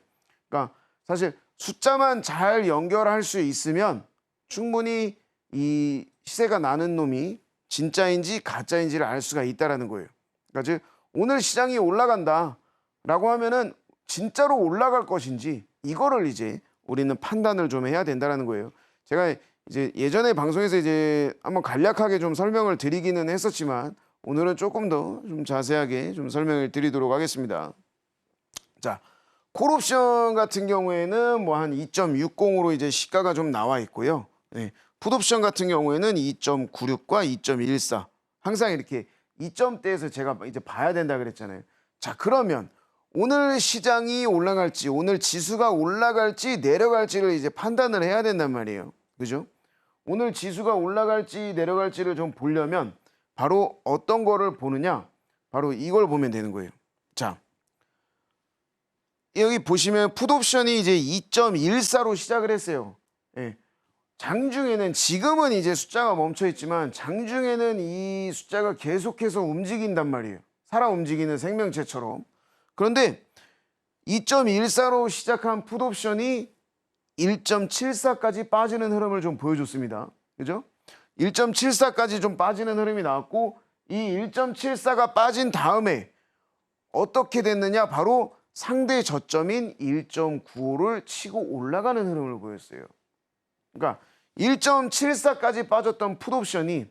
그러니까 사실 숫자만 잘 연결할 수 있으면 충분히 이 시세가 나는 놈이 진짜인지 가짜인지를 알 수가 있다라는 거예요. 그러니까 즉 오늘 시장이 올라간다라고 하면은 진짜로 올라갈 것인지 이거를 이제 우리는 판단을 좀 해야 된다라는 거예요. 제가 이제 예전에 방송에서 이제 한번 간략하게 좀 설명을 드리기는 했었지만 오늘은 조금 더 좀 자세하게 좀 설명을 드리도록 하겠습니다. 자, 콜옵션 같은 경우에는 뭐 한 2.60으로 이제 시가가 좀 나와 있고요. 네, 풋옵션 같은 경우에는 2.96과 2.14 항상 이렇게 2점대에서 제가 이제 봐야 된다 그랬잖아요. 자, 그러면 오늘 시장이 올라갈지, 오늘 지수가 올라갈지 내려갈지를 이제 판단을 해야 된단 말이에요. 그죠? 오늘 지수가 올라갈지 내려갈지를 좀 보려면 바로 어떤 거를 보느냐? 바로 이걸 보면 되는 거예요. 자, 여기 보시면 풋옵션이 이제 2.14로 시작을 했어요. 예. 장중에는, 지금은 이제 숫자가 멈춰 있지만 장중에는 이 숫자가 계속해서 움직인단 말이에요. 살아 움직이는 생명체처럼. 그런데 2.14로 시작한 풋옵션이 1.74까지 빠지는 흐름을 좀 보여줬습니다. 그죠? 1.74까지 좀 빠지는 흐름이 나왔고, 이 1.74가 빠진 다음에 어떻게 됐느냐? 바로 상대 저점인 1.95를 치고 올라가는 흐름을 보였어요. 그러니까 1.74까지 빠졌던 풋옵션이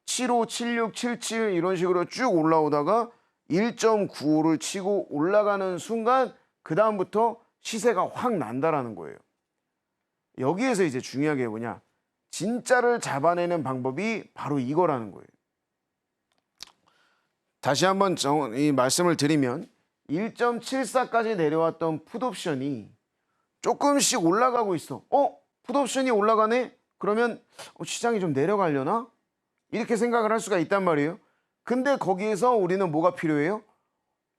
75, 76, 77 이런 식으로 쭉 올라오다가 1.95를 치고 올라가는 순간 그 다음부터 시세가 확 난다라는 거예요. 여기에서 이제 중요한 게 뭐냐? 진짜를 잡아내는 방법이 바로 이거라는 거예요. 다시 한번 이 말씀을 드리면 1.74까지 내려왔던 풋옵션이 조금씩 올라가고 있어. 풋옵션이 올라가네? 그러면 시장이 좀 내려가려나? 이렇게 생각을 할 수가 있단 말이에요. 근데 거기에서 우리는 뭐가 필요해요?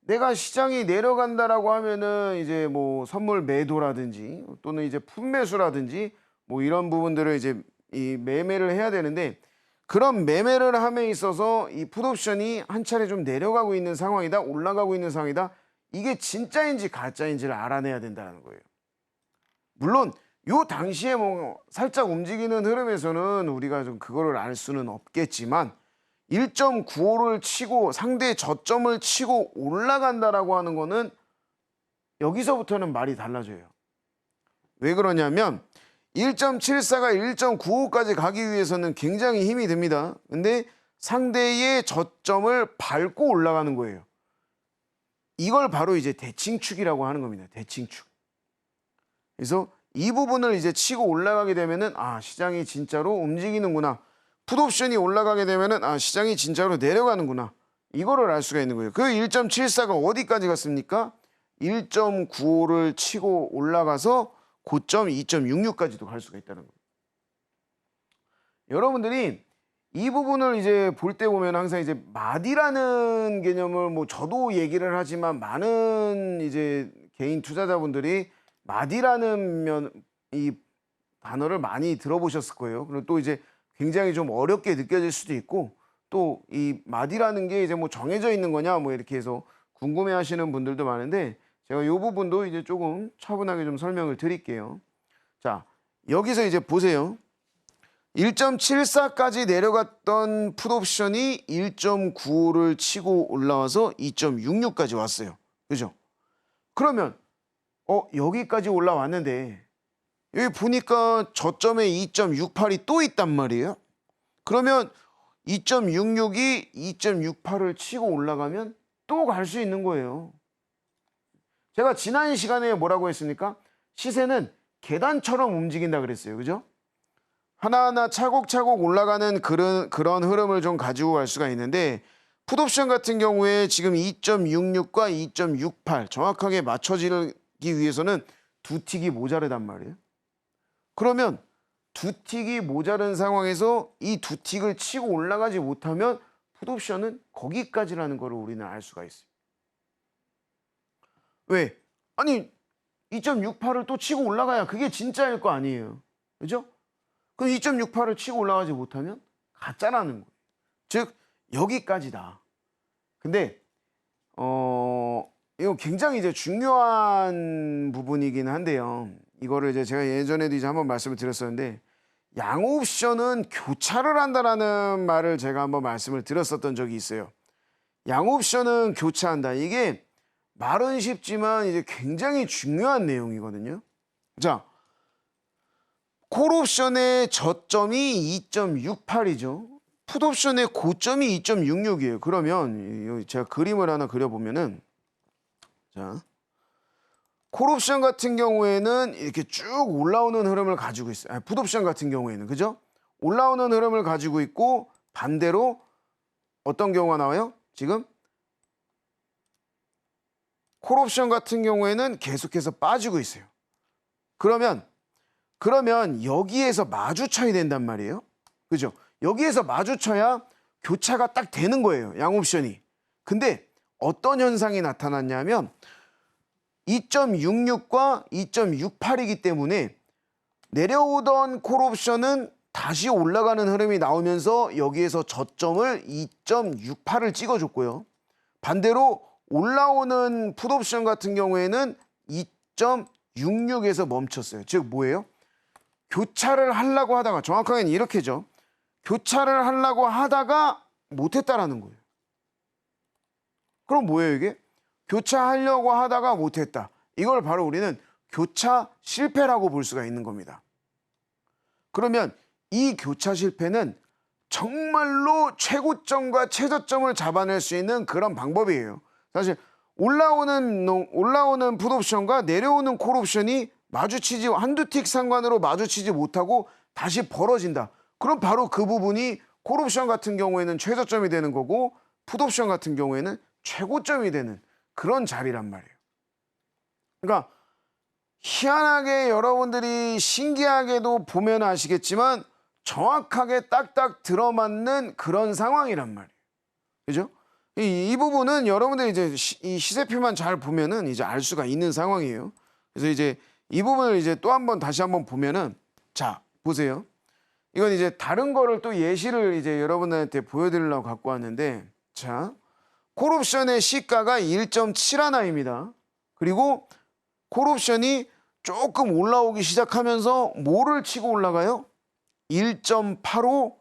내가 시장이 내려간다라고 하면은 이제 뭐 선물 매도라든지 또는 이제 풋매수라든지 뭐 이런 부분들을 이제 이 매매를 해야 되는데, 그런 매매를 함에 있어서 이 풋옵션이 한 차례 좀 내려가고 있는 상황이다, 올라가고 있는 상황이다, 이게 진짜인지 가짜인지를 알아내야 된다는 거예요. 물론 요 당시에 뭐 살짝 움직이는 흐름에서는 우리가 좀 그거를 알 수는 없겠지만 1.95를 치고 상대 저점을 치고 올라간다라고 하는 거는 여기서부터는 말이 달라져요. 왜 그러냐면 1.74가 1.95까지 가기 위해서는 굉장히 힘이 듭니다. 근데 상대의 저점을 밟고 올라가는 거예요. 이걸 바로 이제 대칭축이라고 하는 겁니다. 대칭축. 그래서 이 부분을 이제 치고 올라가게 되면은 시장이 진짜로 움직이는구나. 풋옵션이 올라가게 되면은 시장이 진짜로 내려가는구나. 이거를 알 수가 있는 거예요. 그 1.74가 어디까지 갔습니까? 1.95를 치고 올라가서 고점 2.66까지도 갈 수가 있다는 거예요. 여러분들이 이 부분을 이제 볼 때 보면 항상 이제 마디라는 개념을 뭐 저도 얘기를 하지만 많은 이제 개인 투자자분들이 마디라는 이 단어를 많이 들어보셨을 거예요. 그리고 또 이제 굉장히 좀 어렵게 느껴질 수도 있고, 또 이 마디라는 게 이제 뭐 정해져 있는 거냐 뭐 이렇게 해서 궁금해 하시는 분들도 많은데, 제가 이 부분도 이제 조금 차분하게 좀 설명을 드릴게요. 자, 여기서 이제 보세요. 1.74까지 내려갔던 풋옵션이 1.95를 치고 올라와서 2.66까지 왔어요. 그죠? 그러면 여기까지 올라왔는데 여기 보니까 저점에 2.68이 또 있단 말이에요. 그러면 2.66이 2.68을 치고 올라가면 또 갈 수 있는 거예요. 제가 지난 시간에 뭐라고 했습니까? 시세는 계단처럼 움직인다 그랬어요. 그죠? 하나하나 차곡차곡 올라가는 그런 흐름을 좀 가지고 갈 수가 있는데, 풋옵션 같은 경우에 지금 2.66과 2.68 정확하게 맞춰지기 위해서는 두 틱이 모자르단 말이에요. 그러면 두 틱이 모자른 상황에서 이 두 틱을 치고 올라가지 못하면 풋옵션은 거기까지라는 걸 우리는 알 수가 있어요. 왜? 아니 2.68을 또 치고 올라가야 그게 진짜일 거 아니에요. 그죠? 그럼 2.68을 치고 올라가지 못하면 가짜라는 거예요. 즉 여기까지다. 근데 이거 굉장히 이제 중요한 부분이긴 한데요. 이거를 이제 제가 예전에도 이제 한번 말씀을 드렸었는데, 양옵션은 교차를 한다라는 말을 제가 한번 말씀을 드렸었던 적이 있어요. 양옵션은 교차한다. 이게 말은 쉽지만 이제 굉장히 중요한 내용이거든요. 자, 콜옵션의 저점이 2.68이죠. 풋옵션의 고점이 2.66이에요. 그러면 제가 그림을 하나 그려보면은, 자, 콜옵션 같은 경우에는 이렇게 쭉 올라오는 흐름을 가지고 있어요. 풋옵션 같은 경우에는, 그죠? 올라오는 흐름을 가지고 있고, 반대로 어떤 경우가 나와요? 지금 콜옵션 같은 경우에는 계속해서 빠지고 있어요. 그러면 여기에서 마주쳐야 된단 말이에요. 그죠? 여기에서 마주쳐야 교차가 딱 되는 거예요. 양옵션이. 근데 어떤 현상이 나타났냐면 2.66과 2.68이기 때문에 내려오던 콜옵션은 다시 올라가는 흐름이 나오면서 여기에서 저점을 2.68을 찍어줬고요. 반대로 올라오는 풋옵션 같은 경우에는 2.66에서 멈췄어요. 즉 뭐예요? 교차를 하려고 하다가, 정확하게는 이렇게죠. 교차를 하려고 하다가 못했다라는 거예요. 그럼 뭐예요 이게? 교차하려고 하다가 못했다. 이걸 바로 우리는 교차 실패라고 볼 수가 있는 겁니다. 그러면 이 교차 실패는 정말로 최고점과 최저점을 잡아낼 수 있는 그런 방법이에요. 사실 올라오는 풋옵션과 내려오는 콜옵션이 마주치지, 한두 틱 상관으로 마주치지 못하고 다시 벌어진다. 그럼 바로 그 부분이 콜옵션 같은 경우에는 최저점이 되는 거고, 풋옵션 같은 경우에는 최고점이 되는 그런 자리란 말이에요. 그러니까 희한하게 여러분들이 신기하게도 보면 아시겠지만 정확하게 딱딱 들어맞는 그런 상황이란 말이에요. 그죠? 이 부분은 여러분들이 이제 이 시세표만 잘 보면은 이제 알 수가 있는 상황이에요. 그래서 이제 이 부분을 이제 또 한번 다시 한번 보면은 자, 보세요. 이건 이제 다른 거를 또 예시를 이제 여러분들한테 보여드리려고 갖고 왔는데 자, 콜옵션의 시가가 1.71입니다. 그리고 콜옵션이 조금 올라오기 시작하면서 뭐를 치고 올라가요? 1.85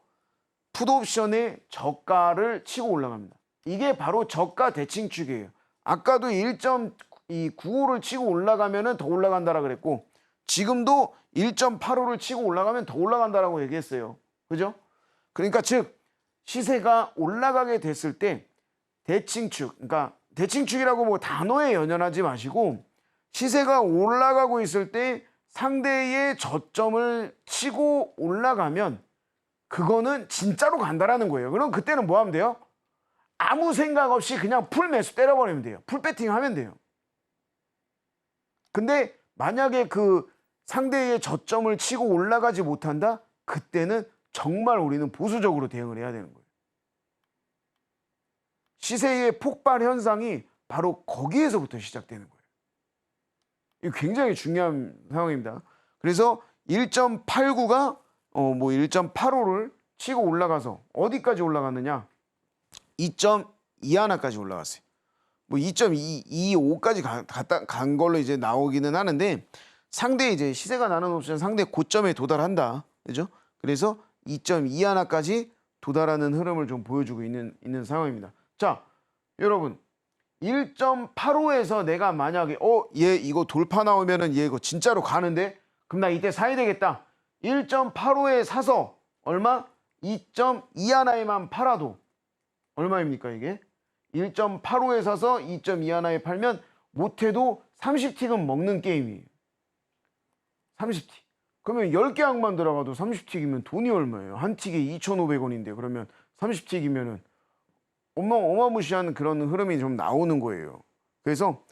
풋옵션의 저가를 치고 올라갑니다. 이게 바로 저가 대칭축이에요. 아까도 1.95를 치고 올라가면 더 올라간다라 그랬고 지금도 1.85를 치고 올라가면 더 올라간다라고 얘기했어요. 그죠? 그러니까 즉 시세가 올라가게 됐을 때 대칭축, 그러니까 대칭축이라고 뭐 단어에 연연하지 마시고 시세가 올라가고 있을 때 상대의 저점을 치고 올라가면 그거는 진짜로 간다라는 거예요. 그럼 그때는 뭐 하면 돼요? 아무 생각 없이 그냥 풀 매수 때려버리면 돼요. 풀 배팅 하면 돼요. 근데 만약에 그 상대의 저점을 치고 올라가지 못한다? 그때는 정말 우리는 보수적으로 대응을 해야 되는 거예요. 시세의 폭발 현상이 바로 거기에서부터 시작되는 거예요. 이거 굉장히 중요한 상황입니다. 그래서 1.89가 뭐 1.85를 치고 올라가서 어디까지 올라갔느냐? 2.21까지 올라갔어요. 뭐 2.25까지 간 걸로 이제 나오기는 하는데 상대 이제 시세가 나는 옵션 상대 고점에 도달한다. 그죠? 그래서 2.21까지 도달하는 흐름을 좀 보여주고 있는 상황입니다. 자, 여러분 1.85에서 내가 만약에 얘 이거 돌파 나오면은 얘 이거 진짜로 가는데 그럼 나 이때 사야 되겠다. 1.85에 사서 얼마? 2.21에만 팔아도 얼마입니까 이게? 1.85에 사서 2.21에 팔면 못해도 30틱은 먹는 게임이에요. 30틱. 그러면 10개 항만 들어가도 30틱이면 돈이 얼마예요? 한 틱에 2,500원인데 그러면 30틱이면은 어마무시한 그런 흐름이 좀 나오는 거예요. 그래서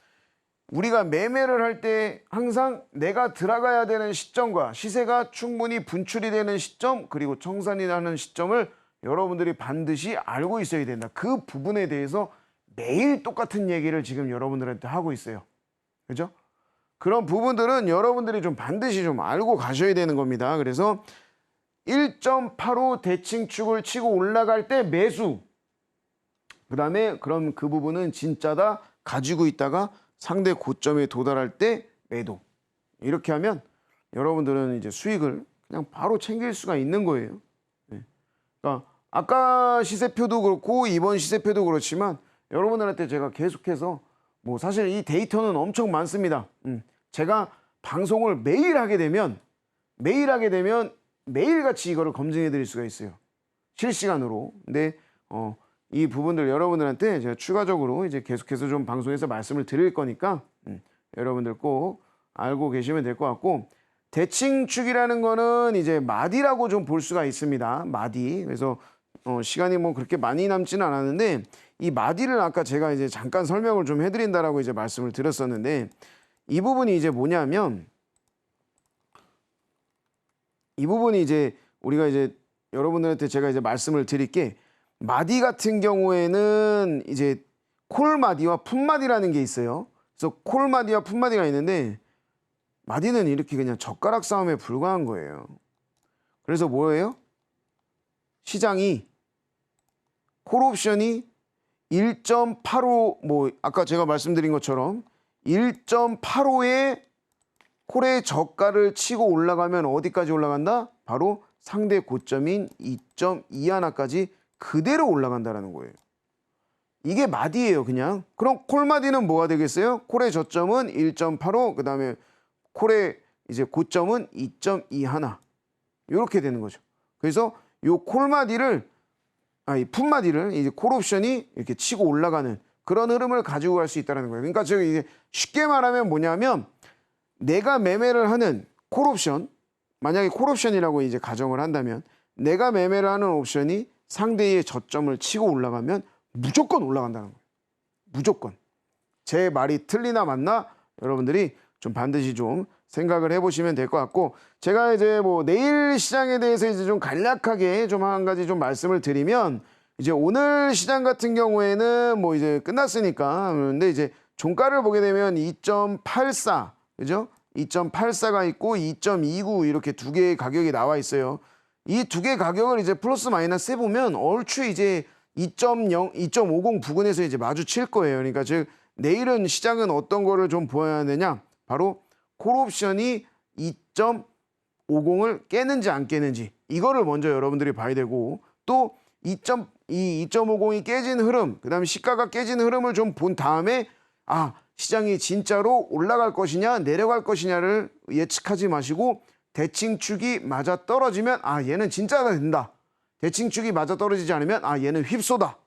우리가 매매를 할 때 항상 내가 들어가야 되는 시점과 시세가 충분히 분출이 되는 시점 그리고 청산이 나는 시점을 여러분들이 반드시 알고 있어야 된다. 그 부분에 대해서 매일 똑같은 얘기를 지금 여러분들한테 하고 있어요. 그죠? 그런 부분들은 여러분들이 좀 반드시 좀 알고 가셔야 되는 겁니다. 그래서 1.85 대칭축을 치고 올라갈 때 매수. 그 다음에 그럼 그 부분은 진짜다 가지고 있다가 상대 고점에 도달할 때 매도. 이렇게 하면 여러분들은 이제 수익을 그냥 바로 챙길 수가 있는 거예요. 네. 그러니까 아까 시세표도 그렇고 이번 시세표도 그렇지만 여러분들한테 제가 계속해서 뭐 사실 이 데이터는 엄청 많습니다. 제가 방송을 매일 하게 되면 매일같이 이거를 검증해 드릴 수가 있어요. 실시간으로. 근데 이 부분들 여러분들한테 제가 추가적으로 이제 계속해서 좀 방송에서 말씀을 드릴 거니까 여러분들 꼭 알고 계시면 될 것 같고 대칭축이라는 거는 이제 마디라고 좀 볼 수가 있습니다. 마디. 그래서 시간이 뭐 그렇게 많이 남지는 않았는데 이 마디를 아까 제가 이제 잠깐 설명을 좀 해드린다라고 이제 말씀을 드렸었는데 이 부분이 이제 뭐냐면 이 부분이 이제 우리가 이제 여러분들한테 제가 이제 말씀을 드릴게 마디 같은 경우에는 이제 콜마디와 풋마디라는 게 있어요. 그래서 콜마디와 풋마디가 있는데 마디는 이렇게 그냥 젓가락 싸움에 불과한 거예요. 그래서 뭐예요? 시장이 콜옵션이 1.85 뭐 아까 제가 말씀드린 것처럼 1.85에 콜의 저가를 치고 올라가면 어디까지 올라간다? 바로 상대 고점인 2.21까지 그대로 올라간다라는 거예요. 이게 마디예요, 그냥. 그럼 콜마디는 뭐가 되겠어요? 콜의 저점은 1.85, 그다음에 콜의 이제 고점은 2.21. 이렇게 되는 거죠. 그래서 요 콜마디를 풋마디를 이제 콜옵션이 이렇게 치고 올라가는 그런 흐름을 가지고 갈 수 있다는 거예요. 그러니까 저기 이게 쉽게 말하면 뭐냐면 내가 매매를 하는 콜옵션, 만약에 콜옵션이라고 이제 가정을 한다면 내가 매매를 하는 옵션이 상대의 저점을 치고 올라가면 무조건 올라간다는 거예요. 무조건. 제 말이 틀리나 맞나 여러분들이 좀 반드시 좀 생각을 해보시면 될 것 같고, 제가 이제 뭐 내일 시장에 대해서 이제 좀 간략하게 좀 한 가지 좀 말씀을 드리면, 이제 오늘 시장 같은 경우에는 뭐 이제 끝났으니까, 그런데 이제 종가를 보게 되면 2.84, 그죠? 2.84가 있고 2.29 이렇게 두 개의 가격이 나와 있어요. 이 두 개 가격을 이제 플러스 마이너스 해보면 얼추 이제 2.0, 2.50 부근에서 이제 마주칠 거예요. 그러니까 즉 내일은 시장은 어떤 거를 좀 보아야 되냐? 바로 콜옵션이 2.50을 깨는지 안 깨는지, 이거를 먼저 여러분들이 봐야 되고, 또 2.50이 깨진 흐름, 그 다음에 시가가 깨진 흐름을 좀 본 다음에 시장이 진짜로 올라갈 것이냐 내려갈 것이냐를 예측하지 마시고, 대칭축이 맞아 떨어지면 얘는 진짜가 된다, 대칭축이 맞아 떨어지지 않으면 얘는 휩소다,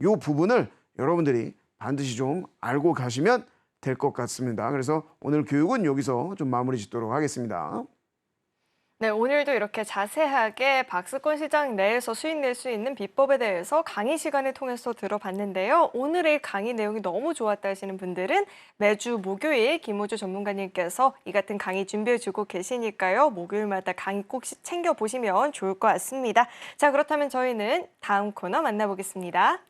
요 부분을 여러분들이 반드시 좀 알고 가시면 될 것 같습니다. 그래서 오늘 교육은 여기서 좀 마무리 짓도록 하겠습니다. 네, 오늘도 이렇게 자세하게 박스권 시장 내에서 수익 낼 수 있는 비법에 대해서 강의 시간을 통해서 들어봤는데요. 오늘의 강의 내용이 너무 좋았다 하시는 분들은 매주 목요일 김호주 전문가님께서 이 같은 강의 준비해주고 계시니까요. 목요일마다 강의 꼭 챙겨보시면 좋을 것 같습니다. 자, 그렇다면 저희는 다음 코너 만나보겠습니다.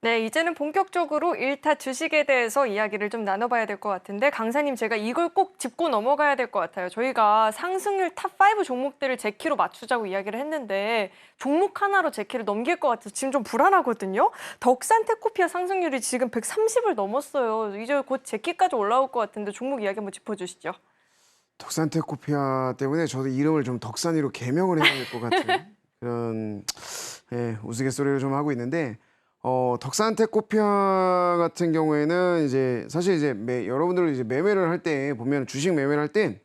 네, 이제는 본격적으로 1타 주식에 대해서 이야기를 좀 나눠봐야 될 것 같은데, 강사님, 제가 이걸 꼭 짚고 넘어가야 될 것 같아요. 저희가 상승률 탑5 종목들을 제 키로 맞추자고 이야기를 했는데 종목 하나로 제 키를 넘길 것 같아서 지금 좀 불안하거든요. 덕산테크피아 상승률이 지금 130을 넘었어요. 이제 곧 제 키까지 올라올 것 같은데 종목 이야기 한번 짚어주시죠. 덕산테크피아 때문에 저도 이름을 좀 덕산이로 개명을 해야 될 것 같은 그런 우스갯소리를 좀 하고 있는데, 덕산테크피아 같은 경우에는 이제 사실 이제 여러분들 이제 매매를 할 때 보면, 주식 매매를 할 때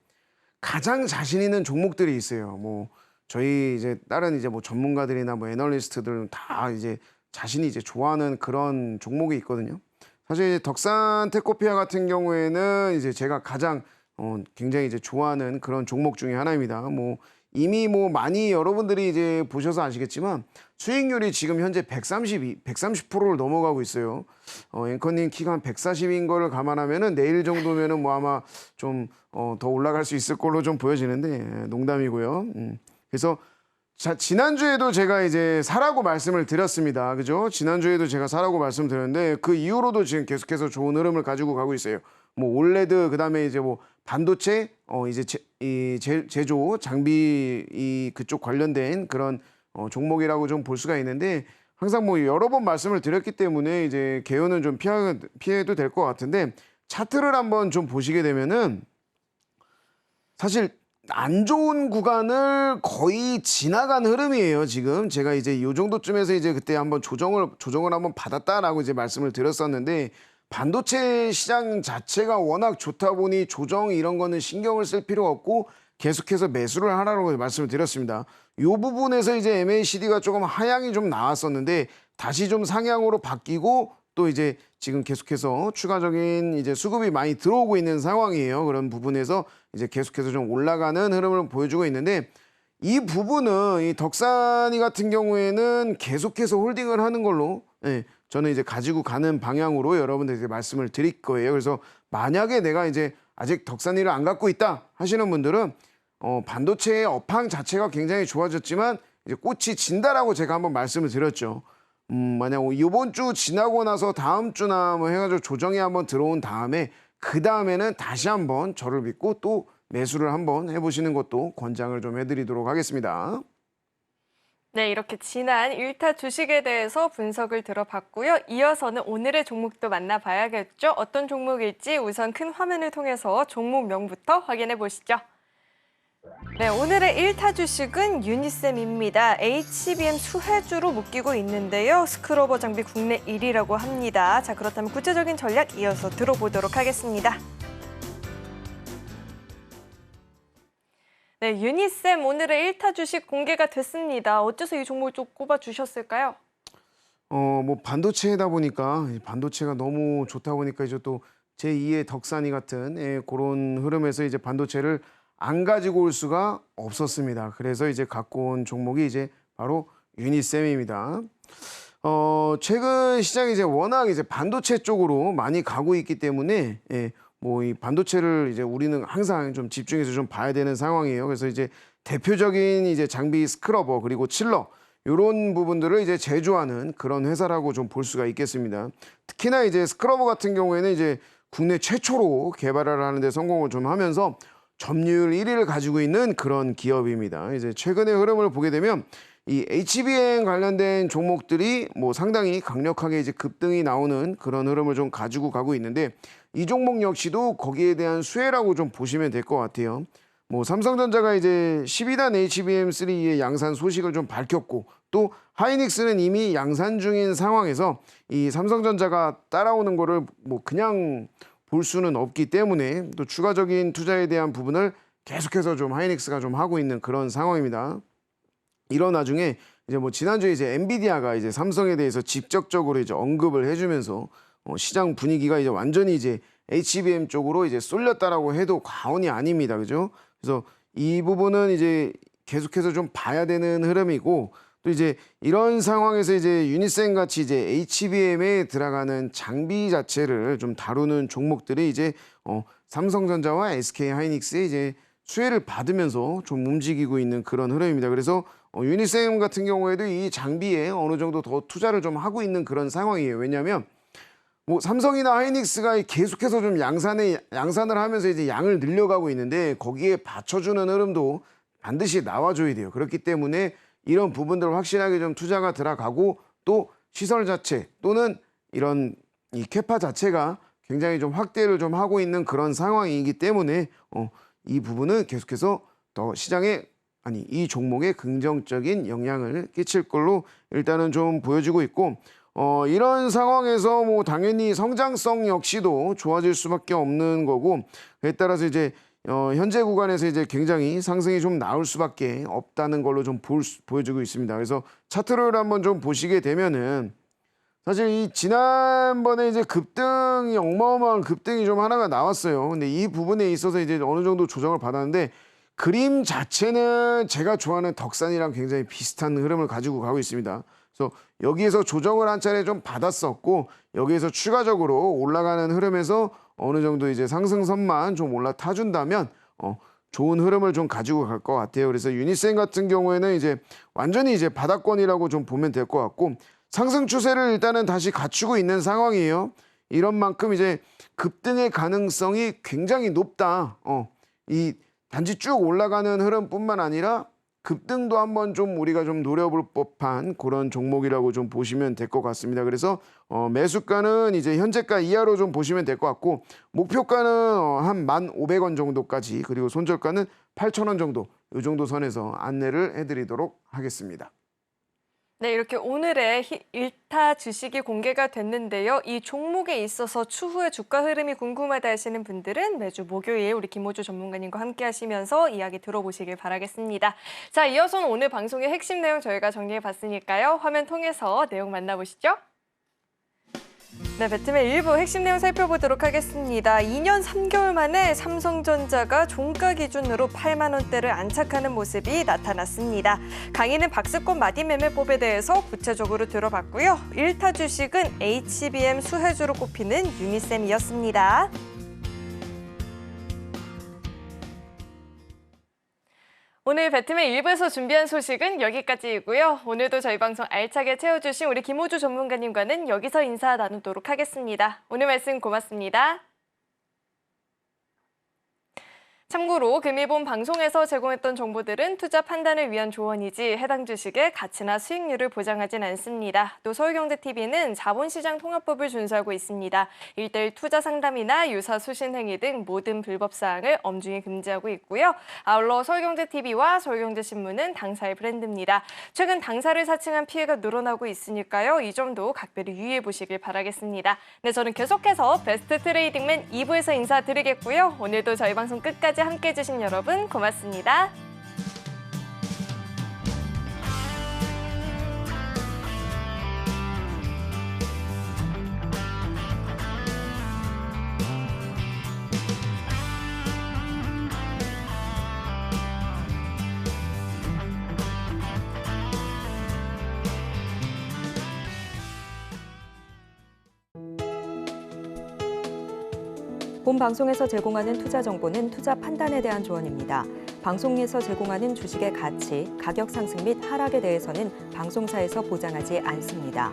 가장 자신 있는 종목들이 있어요. 뭐 저희 이제 다른 이제 뭐 전문가들이나 뭐 애널리스트들은 다 이제 자신이 이제 좋아하는 그런 종목이 있거든요. 사실 덕산테크피아 같은 경우에는 이제 제가 가장 굉장히 이제 좋아하는 그런 종목 중에 하나입니다. 뭐 이미 뭐 많이 여러분들이 이제 보셔서 아시겠지만 수익률이 지금 현재 130%를 넘어가고 있어요. 앵커님 키가 한 140인 거를 감안하면은 내일 정도면은 뭐 아마 좀 더 올라갈 수 있을 걸로 좀 보여지는데, 농담이고요. 그래서 지난주에도 제가 이제 사라고 말씀을 드렸습니다. 그죠? 지난주에도 제가 사라고 말씀드렸는데 그 이후로도 지금 계속해서 좋은 흐름을 가지고 가고 있어요. 뭐 올레드, 그다음에 이제 뭐 반도체, 이제 제조 장비 그쪽 관련된 그런 종목이라고 좀 볼 수가 있는데, 항상 뭐 여러 번 말씀을 드렸기 때문에 이제 개요는 좀 피해도 될 것 같은데, 차트를 한번 좀 보시게 되면은 사실 안 좋은 구간을 거의 지나간 흐름이에요. 지금 제가 이제 요 정도쯤에서 이제 그때 한번 조정을 한번 받았다라고 이제 말씀을 드렸었는데, 반도체 시장 자체가 워낙 좋다 보니 조정 이런 거는 신경을 쓸 필요 없고 계속해서 매수를 하라고 말씀을 드렸습니다. 이 부분에서 이제 MACD가 조금 하향이 좀 나왔었는데 다시 좀 상향으로 바뀌고, 또 이제 지금 계속해서 추가적인 이제 수급이 많이 들어오고 있는 상황이에요. 그런 부분에서 이제 계속해서 좀 올라가는 흐름을 보여주고 있는데, 이 부분은 이 덕산이 같은 경우에는 계속해서 홀딩을 하는 걸로 저는 이제 가지고 가는 방향으로 여러분들에게 말씀을 드릴 거예요. 그래서 만약에 내가 이제 아직 덕산이를 안 갖고 있다 하시는 분들은 반도체의 업황 자체가 굉장히 좋아졌지만 이제 꽃이 진다라고 제가 한번 말씀을 드렸죠. 만약 이번 주 지나고 나서 다음 주나 뭐 해가지고 조정이 한번 들어온 다음에 그 다음에는 다시 한번 저를 믿고 또 매수를 한번 해보시는 것도 권장을 좀 해드리도록 하겠습니다. 네, 이렇게 지난 1타 주식에 대해서 분석을 들어봤고요. 이어서는 오늘의 종목도 만나봐야겠죠. 어떤 종목일지 우선 큰 화면을 통해서 종목명부터 확인해 보시죠. 네, 오늘의 1타 주식은 유니셈입니다. HBM 수혜주로 묶이고 있는데요. 스크러버 장비 국내 1위라고 합니다. 자, 그렇다면 구체적인 전략 이어서 들어보도록 하겠습니다. 네, 유니셈 오늘의 1타 주식 공개가 됐습니다. 어째서 이 종목을 좀 꼽아주셨을까요? 뭐 반도체다 보니까 반도체가 너무 좋다 보니까 이제 또 제2의 덕산이 같은 그런 흐름에서 이제 반도체를 안 가지고 올 수가 없었습니다. 그래서 이제 갖고 온 종목이 이제 바로 유니셈입니다. 최근 시장이 이제 워낙 이제 반도체 쪽으로 많이 가고 있기 때문에 뭐 이 반도체를 이제 우리는 항상 좀 집중해서 좀 봐야 되는 상황이에요. 그래서 이제 대표적인 이제 장비 스크러버 그리고 칠러 이런 부분들을 이제 제조하는 그런 회사라고 좀 볼 수가 있겠습니다. 특히나 이제 스크러버 같은 경우에는 이제 국내 최초로 개발을 하는데 성공을 좀 하면서 점유율 1위를 가지고 있는 그런 기업입니다. 이제 최근의 흐름을 보게 되면 이 HBM 관련된 종목들이 뭐 상당히 강력하게 이제 급등이 나오는 그런 흐름을 좀 가지고 가고 있는데 이 종목 역시도 거기에 대한 수혜라고 좀 보시면 될 것 같아요. 뭐 삼성전자가 이제 12단 HBM3의 양산 소식을 좀 밝혔고 또 하이닉스는 이미 양산 중인 상황에서 이 삼성전자가 따라오는 거를 뭐 그냥 볼 수는 없기 때문에 또 추가적인 투자에 대한 부분을 계속해서 좀 하이닉스가 좀 하고 있는 그런 상황입니다. 이런 와중에 이제 뭐 지난주에 이제 엔비디아가 이제 삼성에 대해서 직접적으로 이제 언급을 해주면서 시장 분위기가 이제 완전히 이제 HBM 쪽으로 이제 쏠렸다라고 해도 과언이 아닙니다. 그죠? 그래서 이 부분은 이제 계속해서 좀 봐야 되는 흐름이고 또 이제 이런 상황에서 이제 유니셈 같이 이제 HBM에 들어가는 장비 자체를 좀 다루는 종목들이 이제 삼성전자와 SK 하이닉스의 이제 수혜를 받으면서 좀 움직이고 있는 그런 흐름입니다. 그래서 유니셈 같은 경우에도 이 장비에 어느 정도 더 투자를 좀 하고 있는 그런 상황이에요. 왜냐하면 뭐 삼성이나 하이닉스가 계속해서 좀 양산을 하면서 이제 양을 늘려가고 있는데 거기에 받쳐주는 흐름도 반드시 나와줘야 돼요. 그렇기 때문에 이런 부분들을 확실하게 좀 투자가 들어가고 또 시설 자체 또는 이런 이 캐파 자체가 굉장히 좀 확대를 좀 하고 있는 그런 상황이기 때문에 이 부분은 계속해서 더 시장에 이 종목에 긍정적인 영향을 끼칠 걸로 일단은 좀 보여지고 있고 이런 상황에서 뭐 당연히 성장성 역시도 좋아질 수밖에 없는 거고 그에 따라서 이제 현재 구간에서 이제 굉장히 상승이 좀 나올 수밖에 없다는 걸로 좀 보여지고 있습니다. 그래서 차트를 한번 좀 보시게 되면은 사실 이 지난번에 이제 급등이 어마어마한 급등이 좀 하나가 나왔어요. 근데 이 부분에 있어서 이제 어느 정도 조정을 받았는데 그림 자체는 제가 좋아하는 덕산이랑 굉장히 비슷한 흐름을 가지고 가고 있습니다. 그래서 여기에서 조정을 한 차례 좀 받았었고 여기에서 추가적으로 올라가는 흐름에서 어느 정도 이제 상승선만 좀 올라타준다면 좋은 흐름을 좀 가지고 갈 것 같아요. 그래서 유니셈 같은 경우에는 이제 완전히 이제 바닥권이라고 좀 보면 될 것 같고 상승 추세를 일단은 다시 갖추고 있는 상황이에요. 이런 만큼 이제 급등의 가능성이 굉장히 높다. 이 단지 쭉 올라가는 흐름뿐만 아니라 급등도 한번 좀 우리가 좀 노려볼 법한 그런 종목이라고 좀 보시면 될 것 같습니다. 그래서 매수가는 이제 현재가 이하로 좀 보시면 될 것 같고 목표가는 한 1,500원 정도까지 그리고 손절가는 8,000원 정도 이 정도 선에서 안내를 해드리도록 하겠습니다. 네, 이렇게 오늘의 1타 주식이 공개가 됐는데요. 이 종목에 있어서 추후의 주가 흐름이 궁금하다 하시는 분들은 매주 목요일 우리 김호주 전문가님과 함께 하시면서 이야기 들어보시길 바라겠습니다. 자, 이어서는 오늘 방송의 핵심 내용 저희가 정리해 봤으니까요. 화면 통해서 내용 만나보시죠. 네, 배트맨 일부 핵심 내용 살펴보도록 하겠습니다. 2년 3개월 만에 삼성전자가 종가 기준으로 8만 원대를 안착하는 모습이 나타났습니다. 강의는 박스권 마디 매매법에 대해서 구체적으로 들어봤고요. 1타 주식은 HBM 수혜주로 꼽히는 유니셈이었습니다. 오늘 배트맨 1부에서 준비한 소식은 여기까지이고요. 오늘도 저희 방송 알차게 채워주신 우리 김호주 전문가님과는 여기서 인사 나누도록 하겠습니다. 오늘 말씀 고맙습니다. 참고로 금일본 방송에서 제공했던 정보들은 투자 판단을 위한 조언이지 해당 주식의 가치나 수익률을 보장하진 않습니다. 또 서울경제TV는 자본시장 통합법을 준수하고 있습니다. 1:1 투자 상담이나 유사 수신 행위 등 모든 불법 사항을 엄중히 금지하고 있고요. 아울러 서울경제TV와 서울경제신문은 당사의 브랜드입니다. 최근 당사를 사칭한 피해가 늘어나고 있으니까요. 이 점도 각별히 유의해 보시길 바라겠습니다. 네, 저는 계속해서 베스트 트레이딩맨 2부에서 인사드리겠고요. 오늘도 저희 방송 끝까지 함께해 주신 여러분 고맙습니다. 본 방송에서 제공하는 투자 정보는 투자 판단에 대한 조언입니다. 방송에서 제공하는 주식의 가치, 가격 상승 및 하락에 대해서는 방송사에서 보장하지 않습니다.